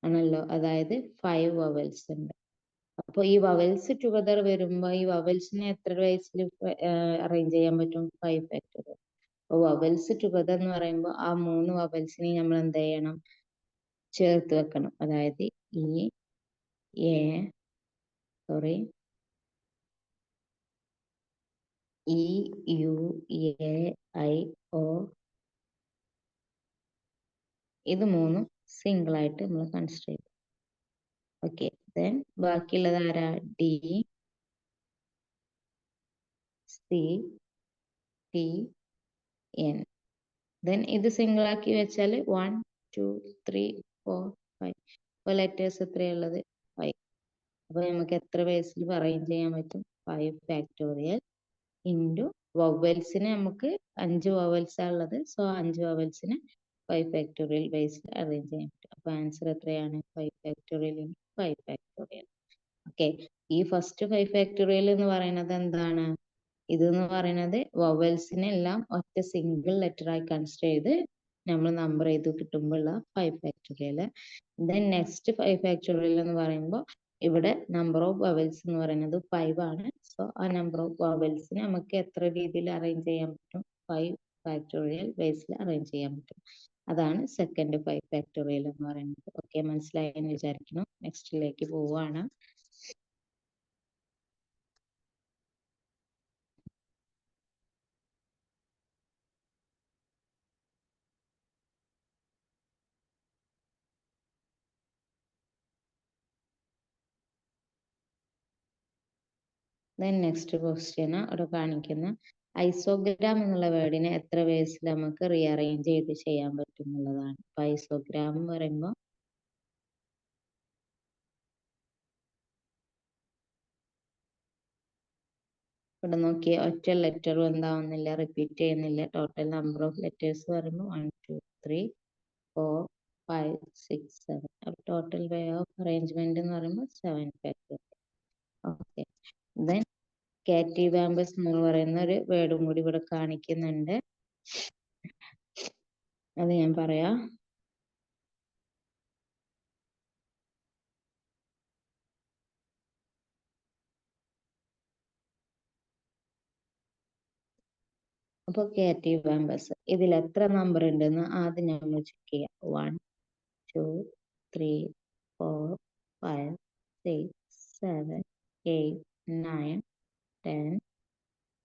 ആണല്ലോ. അതായത് 5 വവൽസ് ഉണ്ട്. അപ്പൊ ഈ വവൽസ് ടുഗദർ വരുമ്പോ ഈ വവൽസിനെ എത്ര വയസ്സിൽ അറേഞ്ച് ചെയ്യാൻ പറ്റും? 5 ഫാക്ടോറിയൽ. അപ്പൊ വവൽസ് ടുഗദർ എന്ന് പറയുമ്പോൾ ആ 3 വവൽസിനെ നമ്മൾ എന്ത് ചെയ്യണം? ചേർത്ത് വെക്കണം. അതായത് E A sorry E U A I O ഇത് മൂന്നും സിംഗിൾ ആയിട്ട് നമ്മൾ കൺസിഡർ ചെയ്യും. ഓക്കെ, ദെൻ ബാക്കിയുള്ളത് ആരാ? D C T N. Then ഇത് സിംഗിൾ ആക്കി വെച്ചാൽ 1 2 3 4 5. അപ്പോൾ ലെറ്റേഴ്സ് എത്രയുള്ളത്? 5. അപ്പൊ നമുക്ക് എത്ര ബേസിൽ അറേഞ്ച് ചെയ്യാൻ പറ്റും? 5 ഫാക്ടോറിയൽ ഇൻറ്റു വവൽസിന് നമുക്ക് 5 വവൽസാ ഉള്ളത്. സോ 5 വവൽസിന് 5 ഫാക്ടോറിയൽ ബേസിൽ അറേഞ്ച് ചെയ്യാൻ പറ്റും. അപ്പൊ ആൻസർ എത്രയാണ്? 5 ഫാക്ടോറിയൽ ഇൻറ്റു 5 ഫാക്ടോറിയൽ. ഓക്കെ, ഈ ഫസ്റ്റ് 5 ഫാക്ടോറിയൽ എന്ന് പറയുന്നത് എന്താണ്? ഇതെന്ന് പറയുന്നത് വവൽസിനെ എല്ലാം ഒറ്റ സിംഗിൾ ലെറ്റർ ആയി കൺസിഡർ ചെയ്ത് നമ്മൾ നമ്പർ ചെയ്ത് കിട്ടുമ്പോഴുള്ള 5 ഫാക്ടോറിയൽ. ദെൻ നെക്സ്റ്റ് 5 ഫാക്ടോറിയൽ എന്ന് പറയുമ്പോൾ ഇവിടെ നമ്പർ ഓഫ് വവൽസ് എന്ന് പറയുന്നത് 5 ആണ്. സോ ആ നമ്പർ ഓഫ് വവൽസിനെ നമുക്ക് എത്ര രീതിയിൽ അറേഞ്ച് ചെയ്യാൻ പറ്റും? 5 ഫാക്ടോറിയൽ ബേസിൽ അറേഞ്ച് ചെയ്യാൻ പറ്റും. അതാണ് സെക്കൻഡ് 5 ഫാക്ടോറിയൽ എന്ന് പറയുന്നത്. ഓക്കെ, മനസ്സിലായി എന്ന് വിചാരിക്കുന്നു. നെക്സ്റ്റിലേക്ക് പോവുകയാണ്. ദെൻ നെക്സ്റ്റ് ക്വസ്റ്റ്യൻ അവിടെ കാണിക്കുന്ന ഐസോഗ്രാം എന്നുള്ള വേർഡിനെ എത്ര വേസിൽ നമുക്ക് റീഅറേഞ്ച് ചെയ്ത് ചെയ്യാൻ പറ്റും എന്നുള്ളതാണ്. അപ്പൊ ഐസോഗ്രാം എന്ന് പറയുമ്പോൾ ഇവിടെ നോക്കിയ ഒറ്റ ലെറ്ററും എന്താവുന്നില്ല, റിപ്പീറ്റ് ചെയ്യുന്നില്ല. ടോട്ടൽ നമ്പർ ഓഫ് ലെറ്റേഴ്സ് പറയുമ്പോൾ 1 2 3 4 5 6 7. അപ്പൊ ടോട്ടൽ വേ ഓഫ് അറേഞ്ച്മെന്റ് എന്ന് പറയുമ്പോൾ 7 ഫാക്ടോറിയൽ. ഓക്കെ, ദെൻ കാറ്റിവാമ്പസ് എന്ന് പറയുന്ന ഒരു വേർഡും കൂടി ഇവിടെ കാണിക്കുന്നുണ്ട്. അത് ഞാൻ പറയാം. അപ്പൊ കാറ്റിവാമ്പസ് ഇതിൽ എത്ര നമ്പർ ഉണ്ടെന്ന് ആദ്യം നമ്മൾ ചെക്ക് ചെയ്യാം. 1 2 3 4 5 6 7 8 9 10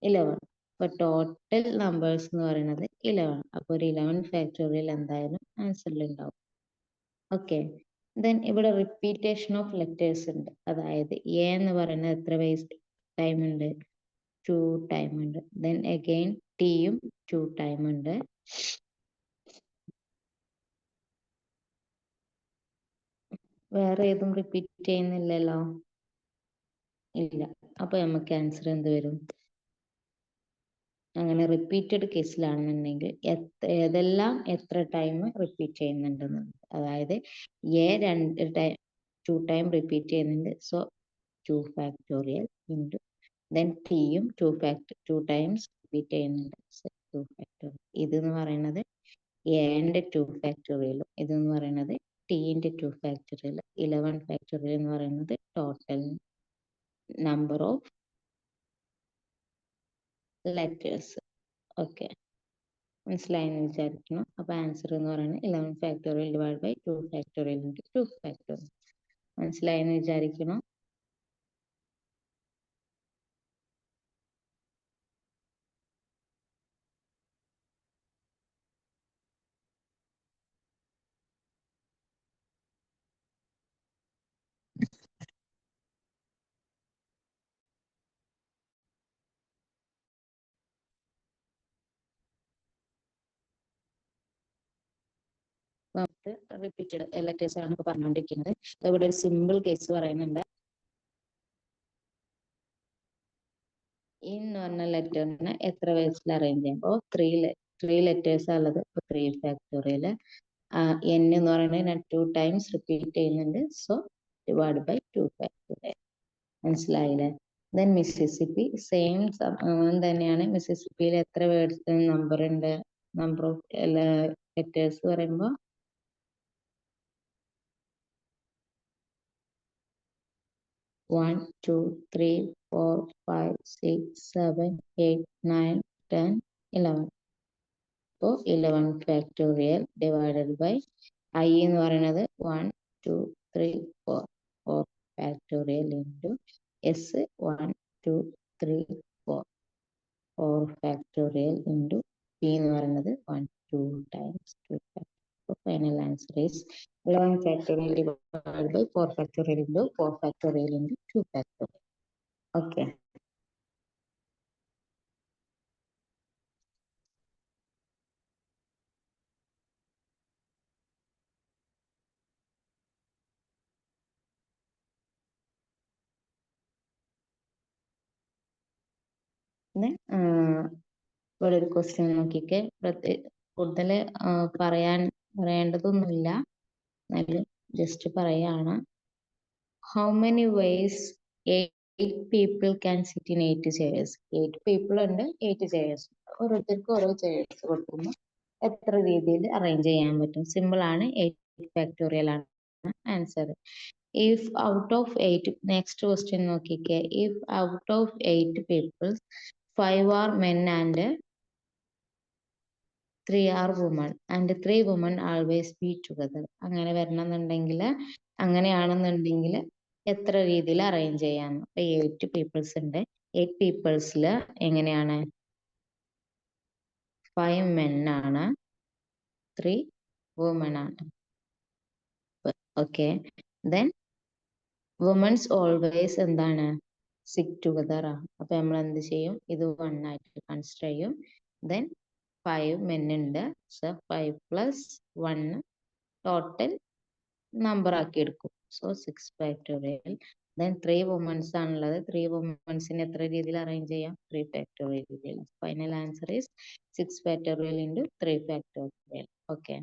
11. അപ്പൊ ടോട്ടൽ നമ്പേഴ്സ് എന്ന് പറയുന്നത് 11. അപ്പൊ ഒരു 11 ഫാക്ടോറിയൽ എന്തായാലും ആൻസറിൽ ഉണ്ടാവും. ഓക്കെ, ദെൻ ഇവിടെ റിപ്പീറ്റേഷൻ ഓഫ് ലെറ്റേഴ്സ് ഉണ്ട്. അതായത് എ എന്ന് പറയുന്നത് എത്ര വേസ് ടൈം ഉണ്ട്? 2 ടൈം ഉണ്ട്. ദെൻ അഗെയിൻ ടിയും 2 ടൈം ഉണ്ട്. വേറെ ഏതും റിപ്പീറ്റ് ചെയ്യുന്നില്ലല്ലോ? ഇല്ല. അപ്പൊ നമുക്ക് ആൻസർ എന്ത് വരും? അങ്ങനെ റിപ്പീറ്റഡ് കേസിലാണെന്നുണ്ടെങ്കിൽ ഏതെല്ലാം എത്ര ടൈം റിപ്പീറ്റ് ചെയ്യുന്നുണ്ടെന്ന്. അതായത് എ 2 ടൈം റിപ്പീറ്റ് ചെയ്യുന്നുണ്ട്. സോ 2 ഫാക്ടോറിയൽ ഇൻറ്റു ദെൻ ടിയും 2 ടൈംസ് റിപ്പീറ്റ് ചെയ്യുന്നുണ്ട്. So 2 factorial. ഇതെന്ന് പറയുന്നത് എന്റെ 2 ഫാക്ടോറിയലും ഇതെന്ന് പറയുന്നത് ടിന്റെ 2 ഫാക്ടോറിയൽ. 11 ഫാക്ടോറിയൽ എന്ന് പറയുന്നത് total number of letters. Okay, മനസ്സിലായെന്ന് വിചാരിക്കുന്നു. അപ്പൊ ആൻസർ എന്ന് പറയുന്നത് 11 factorial divide by 2 factorial into 2 factorial. മനസ്സിലായെന്ന് വിചാരിക്കുന്നു. നമുക്ക് റിപ്പീറ്റഡ് ലെറ്റേഴ്സ് ആണ് ഇപ്പൊ പറഞ്ഞുകൊണ്ടിരിക്കുന്നത്. ഇവിടെ ഒരു സിമ്പിൾ കേസ് പറയുന്നുണ്ട്. എന്ന് പറഞ്ഞ ലെറ്ററിനെ എത്ര വേസിൽ അറേഞ്ച് ചെയ്യാം? അപ്പോൾ 3 3 ലെറ്റേഴ്സ് ഉള്ളത്. 3 ഫാക്ടോറിയൽ. n എന്ന് പറയുന്നത് ഞാൻ 2 ടൈംസ് റിപ്പീറ്റ് ചെയ്യുന്നുണ്ട്. So divide by 2 factorial. മനസ്സിലായില്ലേ? ദെൻ മിസിസിപ്പി സെയിം തന്നെയാണ്. മിസിസിപ്പിയിൽ എത്ര വേർഡ്സ് നമ്പർ ഉണ്ട്? നമ്പർ ഓഫ് ലെറ്റേഴ്സ് പറയുമ്പോൾ 1, 2, 3, 4, 5, 6, 7, 8, 9, 10, 11. അപ്പോൾ 11 ഫാക്ടോറിയൽ ഡിവൈഡഡ് ബൈ I എന്ന് പറയുന്നത് 1, 2, 3, 4. 4 factorial into S 1, 2, 3, 4. 4 factorial into P എന്ന് പറയുന്നത് 1, 2 times 2 factorial. Final answer is 11 factorial divided by 4 factorial into 4 factorial into 2 factorial. Okay. Then ഇവിടെ ഒരു ക്വസ്റ്റ്യൻ നോക്കിക്കേ. കൂടുതൽ പറയേണ്ടതൊന്നുമില്ല, എന്നാലും ജസ്റ്റ് പറയാണ്. How many ways 8 people can sit in 8 chairs? 8 people ഉണ്ട്, 8 chairs. ഓരോരുത്തർക്കും ഓരോ chairs കൊടുക്കുമ്പോൾ എത്ര രീതിയിൽ അറേഞ്ച് ചെയ്യാൻ പറ്റും? സിമ്പിൾ ആണ്. 8 ഫാക്ടോറിയൽ ആണ് answer. If out of 8, next question നോക്കിക്കേ. If out of 8 people 5 are men and 3 are women and 3 women always be together. അങ്ങനെ വരണമെന്നുണ്ടെങ്കിൽ, അങ്ങനെയാണെന്നുണ്ടെങ്കിൽ എത്ര രീതിയിൽ അറേഞ്ച് ചെയ്യാം? അപ്പൊ 8 പീപ്പിൾസ് ഉണ്ട്. 8 പീപ്പിൾസിൽ എങ്ങനെയാണ്? 5 men ആണ്, 3 women ആണ്. ഓക്കെ. ദെൻ വുമൻസ് ഓൾവേസ് എന്താണ്? സിറ്റ് ടുഗദർ ആണ്. അപ്പൊ നമ്മൾ എന്ത് ചെയ്യും? ഇത് 1 ആയിട്ട് കൺസിഡർ ചെയ്യും. ദെൻ 5 men ഉണ്ട്. സോ 5 പ്ലസ് 1 ടോട്ടൽ നമ്പർ ആക്കി എടുക്കും. So 6 factorial. ദെൻ 3 വുമൻസ് ആണുള്ളത്. 3 വുമൻസിന് എത്ര രീതിയിൽ അറേഞ്ച് ചെയ്യാം? 3 ഫാക്ടോറിയൽ രീതിയിൽ. Final answer is 6 factorial into 3 factorial. Okay.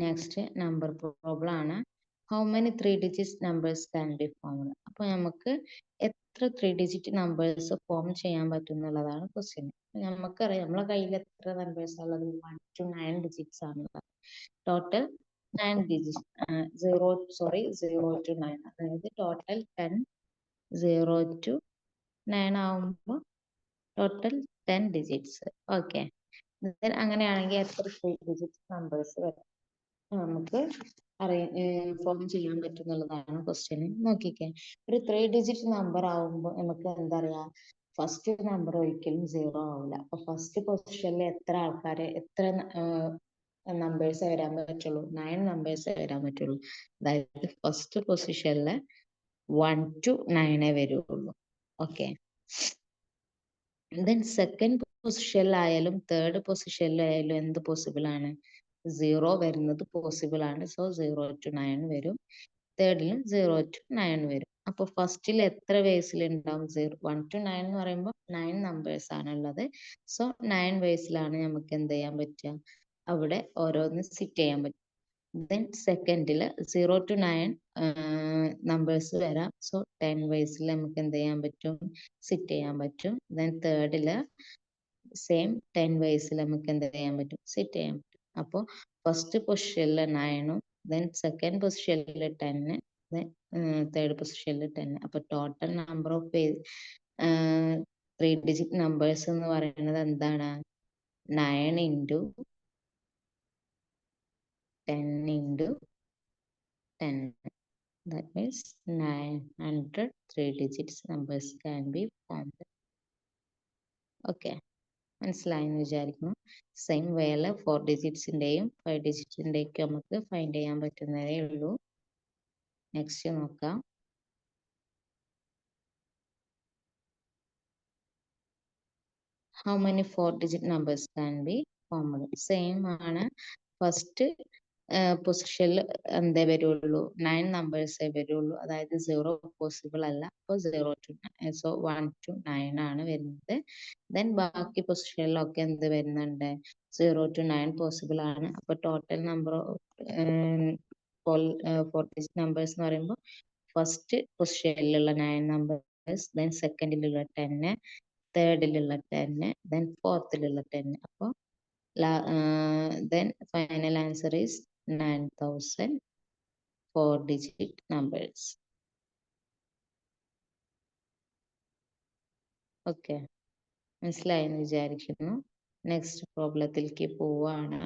Next number problem ആണ്. How many 3 digit numbers can be formed? അപ്പൊ നമുക്ക് എത്ര 3 ഡിജിറ്റ് നമ്പേഴ്സ് ഫോം ചെയ്യാൻ പറ്റും എന്നുള്ളതാണ് ക്വസ്റ്റ്യൻ. നമുക്കറിയാം നമ്മളെ കയ്യിൽ എത്ര നമ്പേഴ്സ് ഉള്ളത്? 1 to 9 ഡിജിറ്റ്സ് ആണുള്ളത്. ടോട്ടൽ 9 ഡിജിറ്റ് 0 to 9, അതായത് ടോട്ടൽ 10 0 to 9 ആവുമ്പോൾ ടോട്ടൽ 10 ഡിജിറ്റ്സ്. ഓക്കെ. അങ്ങനെയാണെങ്കിൽ എത്ര 3 ഡിജിറ്റ് നമ്പേഴ്സ് വരും നമുക്ക് ഫോം ചെയ്യാൻ പറ്റും എന്നുള്ളതാണ് ക്വസ്റ്റ്യൻ. നോക്കിക്കേ. ഒരു 3 ഡിജിറ്റ് നമ്പർ ആവുമ്പോൾ നമുക്ക് എന്താ പറയാ, ഫസ്റ്റ് നമ്പർ ഒരിക്കലും 0 ആവില്ല. അപ്പൊ ഫസ്റ്റ് പൊസിഷനിൽ എത്ര ആൾക്കാരെ, എത്ര നമ്പേഴ്സ് വരാൻ പറ്റുള്ളൂ? 9 നമ്പേഴ്സ് വരാൻ പറ്റുള്ളൂ. അതായത് ഫസ്റ്റ് പൊസിഷനിൽ 1 to 9 വരുള്ളൂ. ഓക്കെ. ദെൻ സെക്കൻഡ് പൊസിഷനിലായാലും തേർഡ് പൊസിഷനിലായാലും എന്ത് പോസിബിൾ ആണ്? 0 വരുന്നത് പോസിബിൾ ആണ്. സോ 0 to 9 വരും. തേർഡിലും 0 to 9 വരും. അപ്പൊ ഫസ്റ്റിൽ എത്ര വേസിൽ ഉണ്ടാവും? 1 to 9 എന്ന് പറയുമ്പോൾ 9 നമ്പേഴ്സ് ആണ് ഉള്ളത്. സോ 9 വേസിലാണ് നമുക്ക് എന്ത് ചെയ്യാൻ പറ്റുക? അവിടെ ഓരോന്ന് സിറ്റ് ചെയ്യാൻ പറ്റും. ദെൻ സെക്കൻഡിൽ 0 to 9 നമ്പേഴ്സ് വരാം. സോ 10 വേസിൽ നമുക്ക് എന്ത് ചെയ്യാൻ പറ്റും? സിറ്റ് ചെയ്യാൻ പറ്റും. ദെൻ തേർഡിൽ സെയിം 10 വേസിൽ നമുക്ക് എന്ത് ചെയ്യാൻ പറ്റും? സിറ്റ് ചെയ്യാൻ പറ്റും. അപ്പോൾ ഫസ്റ്റ് പൊസിഷനിൽ 9ഉം ദെൻ സെക്കൻഡ് പൊസിഷനിൽ 10, ദെൻ തേർഡ് പൊസിഷനിൽ 10. അപ്പൊ total number of 3 digit numbers എന്ന് പറയുന്നത് എന്താണ്? 9 into 10 into 10. That means 900 3 digits numbers can be formed. Okay. മനസ്സിലായെന്ന് വിചാരിക്കുന്നു. സെയിം വേല 4 ഡിജിറ്റ്സിന്റെയും 5 ഡിജിറ്റ്സിന്റെയും നമുക്ക് ഫൈൻഡ് ചെയ്യാൻ പറ്റുന്നതേ ഉള്ളൂ. നെക്സ്റ്റ് നോക്കാം. how many 4-digit numbers can be formed? Same ആണ്. ഫസ്റ്റ് പൊസിഷനിൽ എന്തേ വരുള്ളൂ, 9 നമ്പേഴ്സേ വരുള്ളൂ, അതായത് 0 പോസിബിൾ അല്ല. അപ്പോൾ 0 to 9, സോ 1 to 9 ആണ് വരുന്നത്. ദെൻ ബാക്കി പൊസിഷനിലൊക്കെ എന്ത് വരുന്നുണ്ട്, 0 to 9 പോസിബിൾ ആണ്. അപ്പൊ ടോട്ടൽ നമ്പർ 4-digit നമ്പേഴ്സ് എന്ന് പറയുമ്പോൾ ഫസ്റ്റ് പൊസിഷനിലുള്ള 9 നമ്പേഴ്സ്, ദെൻ സെക്കൻഡിലുള്ള 10, തേർഡിലുള്ള 10, ദെൻ ഫോർത്തിലുള്ള 10. അപ്പോൾ then final answer is 9,000 4-digit numbers. Okay, മനസ്സിലായെന്ന് വിചാരിക്കുന്നു. നെക്സ്റ്റ് പ്രോബ്ലത്തിലേക്ക് പോവാണ്.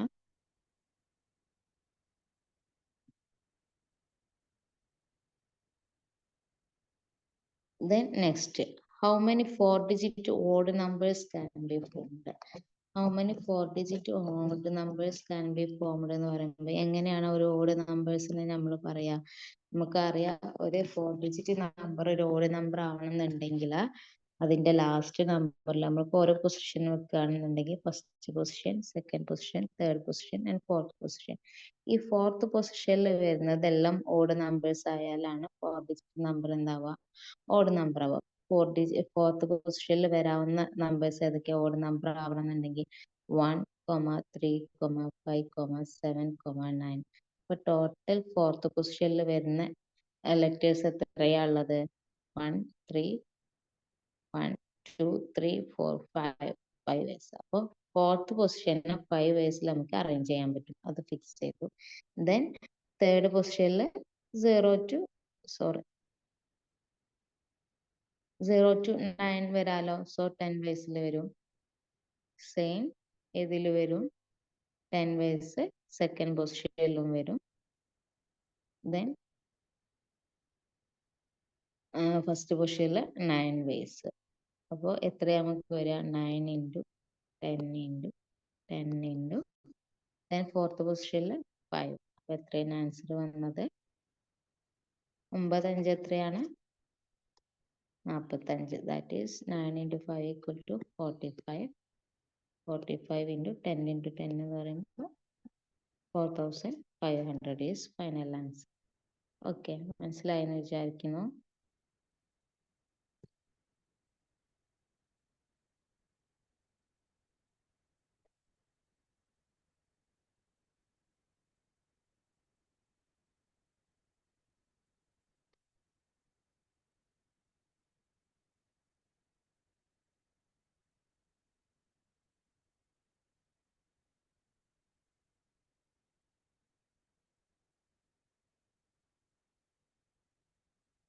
Then next, how many 4-digit odd numbers can be formed? How many 4-digit odd numbers can be formed എന്ന് പറയുമ്പോൾ എങ്ങനെയാണ് ഒരു ഓഡ് നമ്പേഴ്സിനെ നമ്മൾ പറയാ? നമുക്കറിയാം, ഒരു 4-digit നമ്പർ ഒരു ഓഡ് നമ്പർ ആവണമെന്നുണ്ടെങ്കിൽ അതിന്റെ ലാസ്റ്റ് നമ്പറിൽ നമ്മൾക്ക് ഓരോ പൊസിഷൻ വെക്കുകയാണെന്നുണ്ടെങ്കിൽ first position, second position, third position and fourth position. ഈ ഫോർത്ത് പൊസിഷനിൽ വരുന്നതെല്ലാം ഓഡ് നമ്പേഴ്സ് ആയാലാണ് 4-digit നമ്പർ എന്താവുക, ഓഡ് നമ്പർ ആവുക. ഫോർത്ത് പൊസിഷനിൽ വരാവുന്ന നമ്പേഴ്സ് ഏതൊക്കെയാ ഓഡ് നമ്പർ ആവണമെന്നുണ്ടെങ്കിൽ 1, 3, 5, 7, 9. അപ്പൊ ടോട്ടൽ ഫോർത്ത് പൊസിഷനിൽ വരുന്ന ലെറ്റേഴ്സ് എത്രയാ ഉള്ളത്? 1, 3, 1, 2, 3, 4, 5 ways. അപ്പോൾ ഫോർത്ത് പൊസിഷനെ 5 വേസിൽ നമുക്ക് അറേഞ്ച് ചെയ്യാൻ പറ്റും. അത് ഫിക്സ് ചെയ്തു. ദെൻ തേർഡ് പൊസിഷനിൽ 0 to 9 വരാലോ. സോ 10 വേസിൽ വരും. സെയിം ഇതിൽ വരും 10 വേസ്, സെക്കൻഡ് പൊസിഷനിലും വരും. ദെൻ ഫസ്റ്റ് പൊസിഷനിൽ 9 വേസ്. അപ്പോൾ എത്രയാ നമുക്ക് വരിക? 9 into 10 into 10 into then fourth പൊസിഷനിൽ 5. അപ്പോൾ എത്രയാണ് ആൻസർ വന്നത്? 9 5 എത്രയാണ്? 45. That is 9 into 5 equal to 45. 45 into 10 into 10 എന്ന് പറയുമ്പോൾ 4500 ഈസ് ഫൈനൽ ആൻസർ. ഓക്കെ, മനസ്സിലായെന്ന് വിചാരിക്കുന്നു.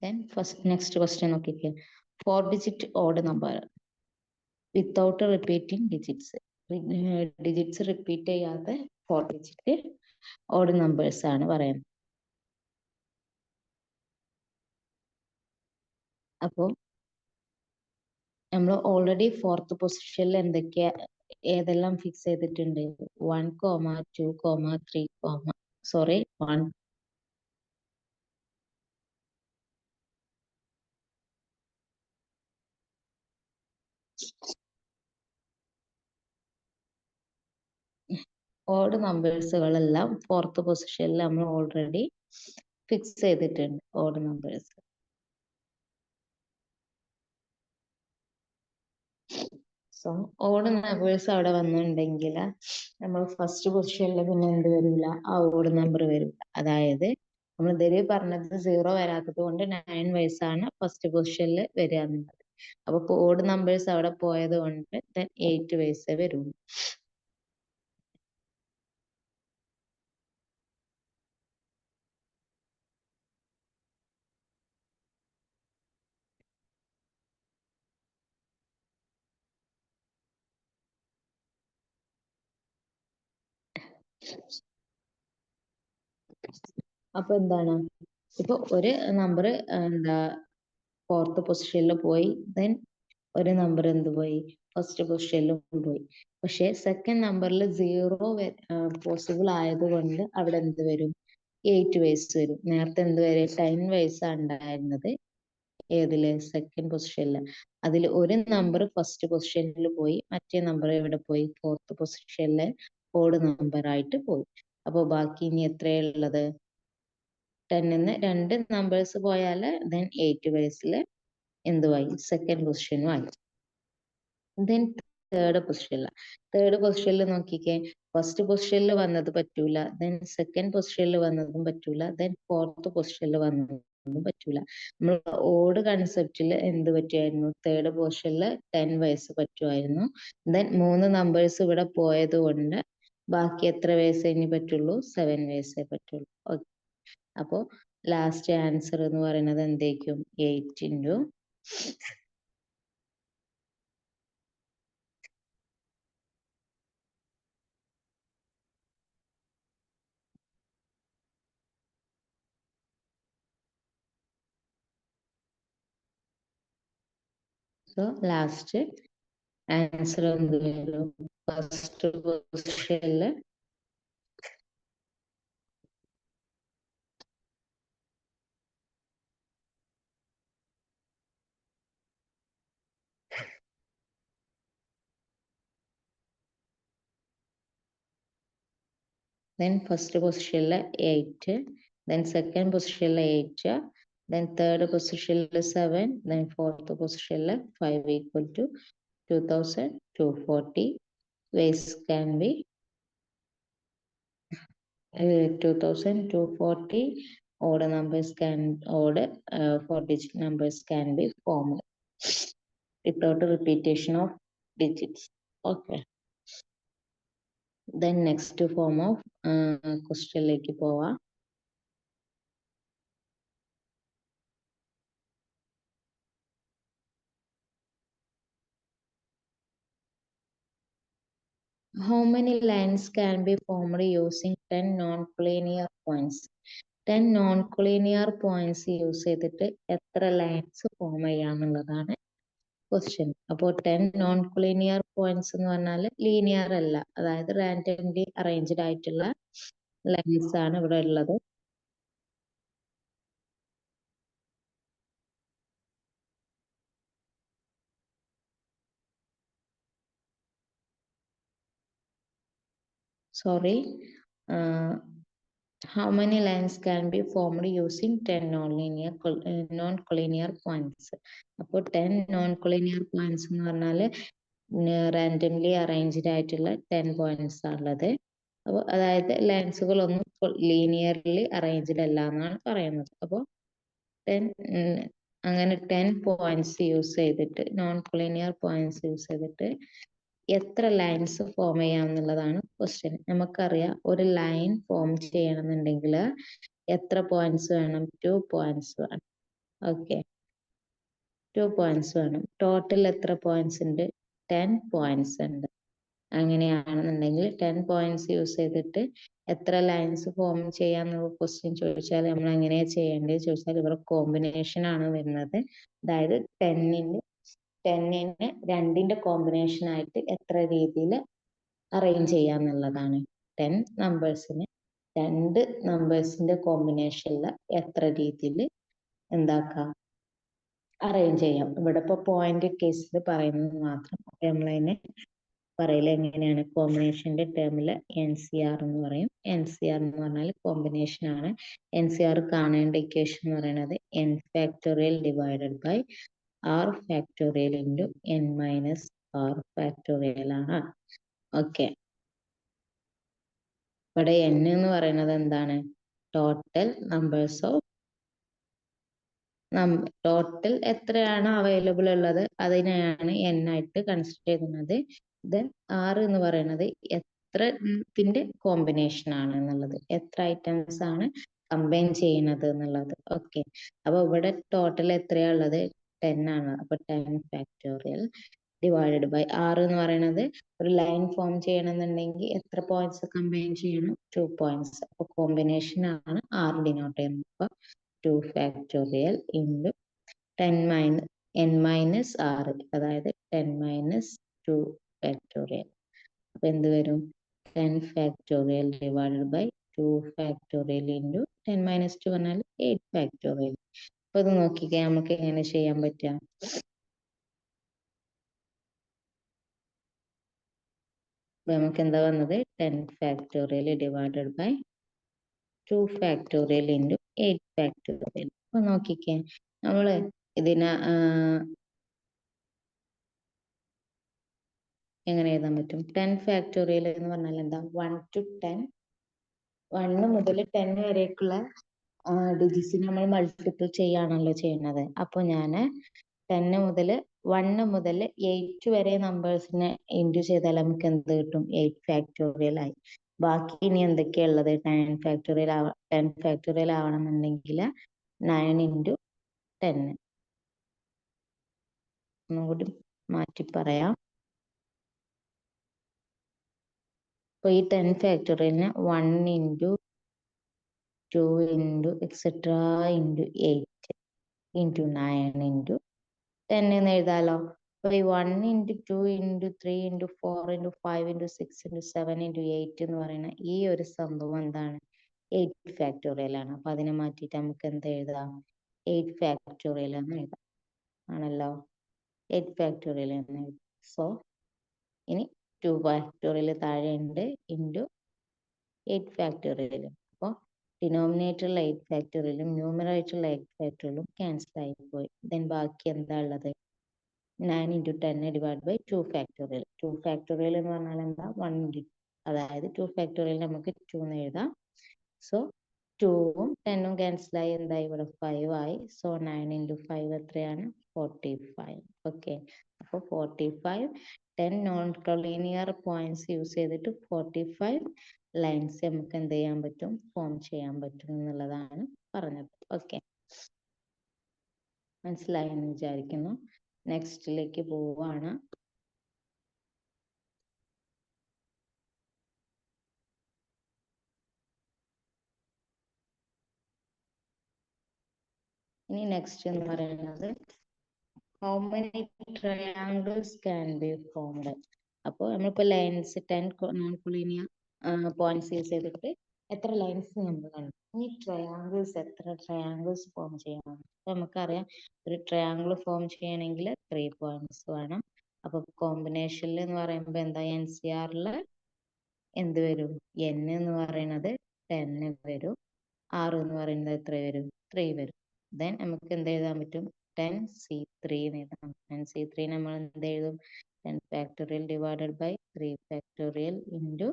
Then next question നോക്കിക്കേ. 4-digit odd number without repeating digits. Digits repeat ചെയ്യാതെ 4-digit odd numbers ആണ് പറയുന്നത്. അപ്പോൾ നമ്മൾ ഓൾറെഡി ഫോർത്ത് പൊസിഷനിൽ ഏതെല്ലാം ഫിക്സ് ചെയ്തിട്ടുണ്ട്? 1, 2, 3, 1. ഓഡ് നമ്പേഴ്സുകളെല്ലാം ഫോർത്ത് പൊസിഷനിൽ നമ്മൾ ഓൾറെഡി ഫിക്സ് ചെയ്തിട്ടുണ്ട്. Odd numbers. So odd numbers അവിടെ വന്നിട്ടുണ്ടെങ്കിൽ നമ്മൾ ഫസ്റ്റ് പൊസിഷനിൽ പിന്നെ എന്ത് വരില്ല? ആ ഓഡ് നമ്പർ വരില്ല. അതായത് നമ്മൾ ഇതുവരെ പറഞ്ഞത് 0 വരാത്തത് കൊണ്ട് 9 വയസ്സാണ് ഫസ്റ്റ് പൊസിഷനിൽ വരിക എന്നുള്ളത്. അപ്പൊ ഓഡ് നമ്പേഴ്സ് അവിടെ പോയത് കൊണ്ട് 8 വയസ്സേ വരുള്ളൂ. അപ്പൊ എന്താണ്, ഇപ്പൊ ഒരു നമ്പർ എന്താ ഫോർത്ത് പൊസിഷനിൽ പോയി, ദെൻ ഒരു നമ്പർ എന്ത് പോയി? ഫസ്റ്റ് പൊസിഷനിലും പോയി. പക്ഷെ സെക്കൻഡ് നമ്പറിൽ 0 പോസിബിൾ ആയതുകൊണ്ട് അവിടെ എന്ത് വരും? 8 വയസ്സ് വരും. നേരത്തെ എന്ത് വരെ 10 വയസ്സാണ് ഉണ്ടായിരുന്നത്, ഏതില് സെക്കൻഡ് പൊസിഷനിൽ. അതിൽ ഒരു നമ്പർ ഫസ്റ്റ് പൊസിഷനിൽ പോയി, മറ്റേ നമ്പർ എവിടെ പോയി, ഫോർത്ത് പൊസിഷനിലെ ഓഡ് നമ്പർ ആയിട്ട് പോയി. അപ്പൊ ബാക്കി ഇനി എത്രയുള്ളത്, 10ന്ന് രണ്ട് നമ്പേഴ്സ് പോയാൽ ദെൻ 8 വയസ്സിൽ എന്തുമായി, സെക്കൻഡ് പൊസിഷനും ആയി. ദെൻ തേർഡ് പൊസിഷനിൽ നോക്കിക്കേ, ഫസ്റ്റ് പൊസിഷനിൽ വന്നത് പറ്റൂല, ദെൻ സെക്കൻഡ് പൊസിഷനിൽ വന്നതും പറ്റൂല, ദെൻ ഫോർത്ത് പൊസിഷനിൽ വന്നതും പറ്റൂല. നമ്മൾ ഓഡ് കൺസെപ്റ്റിൽ എന്ത് പറ്റുമായിരുന്നു, തേർഡ് പൊസിഷനിൽ 10 വയസ്സ് പറ്റുമായിരുന്നു. ദെൻ മൂന്ന് നമ്പേഴ്സ് ഇവിടെ പോയത് കൊണ്ട് ബാക്കി എത്ര വയസ്സേ ഇനി പറ്റുള്ളൂ, 7 വയസ്സേ പറ്റുള്ളൂ. ഓക്കെ, അപ്പോ ലാസ്റ്റ് ആൻസർ എന്ന് പറയുന്നത് എന്തേക്കും, 8 ഇൻറ്റു സോ ലാസ്റ്റ് ആൻസർ എന്ത് വരും, ഫസ്റ്റ് പൊസിഷനിൽ then first position 8, then second position 8, then third position 7, then fourth position 5 equal to 2240. Ways can be 2240 odd numbers can odd 4-digit numbers can be formed without a repetition of digits. Okay. Then next form of question ലേക്ക് പോവാം. How many lines can be formed using 10 non-collinear points? 10 non-collinear points use ചെയ്തിട്ട് എത്ര lines form ചെയ്യാന്നുള്ളതാണ് question. അപ്പോൾ 10 non-collinear points എന്ന് പറഞ്ഞാൽ linear അല്ല, അതായത് randomly arranged ആയിട്ടുള്ള lines ആണ് ഇവിടെ ഉള്ളത്. Sorry, how many lines can be formed using 10 non-collinear points? അപ്പോൾ 10 non-collinear points എന്ന് പറഞ്ഞാൽ റാൻഡംലി അറേഞ്ച്ഡ് ആയിട്ടുള്ള 10 പോയിന്റ്സ് ആണുള്ളത്. അപ്പോൾ അതായത് ലൈൻസുകളൊന്നും ലീനിയർലി അറേഞ്ച്ഡ് അല്ല എന്നാണ് പറയുന്നത്. അപ്പോൾ 10 അങ്ങനെ 10 പോയിന്റ്സ് യൂസ് ചെയ്തിട്ട്, നോൺ കൊളീനിയർ പോയിന്റ്സ് യൂസ് ചെയ്തിട്ട് എത്ര ലൈൻസ് ഫോം ചെയ്യാം എന്നുള്ളതാണ് ക്വസ്റ്റ്യൻ. നമുക്കറിയാം ഒരു ലൈൻ ഫോം ചെയ്യണമെന്നുണ്ടെങ്കിൽ എത്ര പോയിന്റ്സ് വേണം, 2 പോയിന്റ്സ് വേണം. ഓക്കെ, 2 പോയിന്റ്സ് വേണം. ടോട്ടൽ എത്ര പോയിന്റ്സ് ഉണ്ട്, 10 പോയിന്റ്സ് ഉണ്ട്. അങ്ങനെയാണെന്നുണ്ടെങ്കിൽ 10 പോയിന്റ്സ് യൂസ് ചെയ്തിട്ട് എത്ര ലൈൻസ് ഫോം ചെയ്യാന്നുള്ള ക്വസ്റ്റ്യൻ ചോദിച്ചാൽ നമ്മൾ എങ്ങനെയാ ചെയ്യേണ്ടത് ചോദിച്ചാൽ ഇവിടെ കോമ്പിനേഷൻ ആണ് വരുന്നത്. അതായത് 10നെ രണ്ടിന്റെ കോമ്പിനേഷൻ ആയിട്ട് എത്ര രീതിയിൽ അറേഞ്ച് ചെയ്യാന്നുള്ളതാണ്. 10 നമ്പേഴ്സിന് രണ്ട് നമ്പേഴ്സിന്റെ കോമ്പിനേഷനിൽ എത്ര രീതിയിൽ എന്താക്കാം, അറേഞ്ച് ചെയ്യാം. ഇവിടെ ഇപ്പൊ പോയിന്റ് കേസിൽ പറയുന്നത് മാത്രം. നമ്മളതിനെ പറയല് എങ്ങനെയാണ്, കോമ്പിനേഷന്റെ ടേമില് NCR എന്ന് പറയും. NCR എന്ന് പറഞ്ഞാൽ കോമ്പിനേഷൻ ആണ്. NCR കാണേണ്ട ഇക്വേഷൻ എന്ന് പറയുന്നത് n factorial divided by r factorial into n minus r factorial ആണ്. ഓക്കെ, ഇവിടെ n എന്ന് പറയുന്നത് എന്താണ്, ടോട്ടൽ നമ്പേഴ്സ് ഓഫ് ടോട്ടൽ എത്രയാണ് അവൈലബിൾ ഉള്ളത് അതിനെയാണ് n ആയിട്ട് കൺസിഡർ ചെയ്യുന്നത്. ദെൻ r എന്ന് പറയുന്നത് എത്രത്തിന്റെ കോമ്പിനേഷൻ ആണ് എന്നുള്ളത്, എത്ര ഐറ്റംസ് ആണ് കമ്പൈൻ ചെയ്യുന്നത് എന്നുള്ളത്. ഓക്കെ, അപ്പൊ ഇവിടെ ടോട്ടൽ എത്രയാ ഉള്ളത്, 10 ആണ്. അപ്പൊ 10 ഫാക്ടോറിയൽ ഡിവൈഡഡ് ബൈ r എന്ന് പറയുന്നത് ഒരു ലൈൻ ഫോം ചെയ്യണമെന്നുണ്ടെങ്കിൽ എത്ര പോയിന്റ്സ് കമ്പൈൻ ചെയ്യണം, 2 പോയിന്റ്സ്. അപ്പൊ കോമ്പിനേഷൻ ആണ് r ഡിനോട്ട് ചെയ്യുന്നത്. അപ്പൊ 2 factorial into n minus r, അതായത് 10 മൈനസ് 2 ഫാക്ടോറിയൽ. അപ്പൊ എന്ത് വരും, 10 factorial divided by 2 factorial into 10 minus 2 പറഞ്ഞാൽ 8 ഫാക്ടോറിയൽ. അപ്പൊ ഇത് നോക്കിക്കേ നമുക്ക് എങ്ങനെ ചെയ്യാൻ പറ്റുക. നമുക്ക് എന്താ വന്നത് 10 factorial divided by 2 factorial into 8 factorial. അപ്പൊ നോക്കിക്കേ നമ്മള് ഇതിനെ എങ്ങനെ എഴുതാൻ പറ്റും? 10 ഫാക്ടോറിയൽ എന്ന് പറഞ്ഞാൽ എന്താ? 1 to 10, 1 മുതൽ 10 വരേക്കുള്ള ഡിജിറ്റ്സിനെ നമ്മൾ മൾട്ടിപ്പിൾ ചെയ്യാണല്ലോ ചെയ്യുന്നത്. അപ്പൊ ഞാൻ 10 മുതൽ 1 മുതൽ 8 വരെ നമ്പേഴ്സിനെ ഇൻറ്റു ചെയ്താൽ നമുക്ക് എന്ത് കിട്ടും? 8 ഫാക്ടോറിയൽ ആയി. ബാക്കി ഇനി എന്തൊക്കെയാ ഉള്ളത്? 10 ഫാക്ടോറിയൽ ആവണമെന്നുണ്ടെങ്കിൽ 9 ഇൻറ്റു 10. ഒന്നുകൂടി മാറ്റി പറയാം. അപ്പൊ ഈ 10 ഫാക്ടോറിയലിനെ 1 into 2 into et cetera into 8 into 9 into 10 എന്ന് എഴുതാലോ. അപ്പൊ ഈ 1 into 2 into 3 into 4 into 5 into 6 into 7 into 8 എന്ന് പറയുന്ന ഈ ഒരു സംഭവം എന്താണ്? 8 ഫാക്ടോറിയൽ ആണ്. അപ്പൊ അതിനെ മാറ്റിയിട്ട് നമുക്ക് എന്ത് എഴുതാം? 8 ഫാക്ടോറിയൽ എന്ന് എഴുതാം. ആണല്ലോ, 8 ഫാക്ടോറിയൽ എന്ന് എഴുതാം. സോ ഇനി 2 ഫാക്ടോറിയൽ താഴെ ഉണ്ട് ഇൻറ്റു 8 ഫാക്ടോറിയൽ. അപ്പോൾ ഡിനോമിനേറ്ററിലുള്ള 8 ഫാക്ടോറിയലും ന്യൂമറേറ്ററിലുള്ള 8 ഫാക്ടോറിയലും ക്യാൻസൽ ആയി പോയി. ദെൻ ബാക്കി എന്താ ഉള്ളത്? 9 into 10 divide by 2 factorial. 2 factorial എന്ന് പറഞ്ഞാൽ എന്താ? 1 ഇൻറ്റു, അതായത് 2 ഫാക്ടോറിയൽ നമുക്ക് 2 എന്ന് എഴുതാം. സോ 2ഉം 10ഉം ക്യാൻസൽ ആയി എന്തായി? ഇവിടെ 5 ആയി. സോ 9 ഇൻറ്റു 5 എത്രയാണ്? 45. ഓക്കെ, അപ്പോൾ 45 10 നോൺ കൊളീനിയർ പോയിന്റ്സ് യൂസ് ചെയ്തിട്ട് 45 ലൈൻസ് നമുക്ക് എന്ത് ചെയ്യാൻ പറ്റും? ഫോം ചെയ്യാൻ പറ്റും എന്നുള്ളതാണ് പറഞ്ഞത്. ഓക്കെ, മനസ്സിലായെന്ന് വിചാരിക്കുന്നു. നെക്സ്റ്റിലേക്ക് പോവാണ്. ഇനി നെക്സ്റ്റ് എന്ന് പറയുന്നത് how many triangles can be formed. അപ്പോൾ നമ്മളിപ്പോൾ lines 10 non collinear points use ചെയ്തിട്ട് എത്ര ലൈൻസ് നമ്മൾ കണ്ടു. ഈ ട്രയാങ്കിൾസ്, എത്ര ട്രയാങ്കിൾസ് ഫോം ചെയ്യണം? നമുക്കറിയാം ഒരു ട്രയാങ്കിൾ ഫോം ചെയ്യണമെങ്കിൽ 3 പോയിന്റ്സ് വേണം. അപ്പൊ കോമ്പിനേഷനിൽ എന്ന് പറയുമ്പോൾ എന്താ? NCRൽ എന്ത് വരും? n എന്ന് പറയുന്നത് 10 വരും. r എന്ന് പറയുന്നത് എത്ര വരും? 3 വരും. ദെൻ നമുക്ക് എന്ത് എഴുതാൻ പറ്റും? 10C3 എന്ന് എഴുതാം. 10C3 നമ്മൾ എന്ത് എഴുതും? 10 factorial divided by 3 factorial into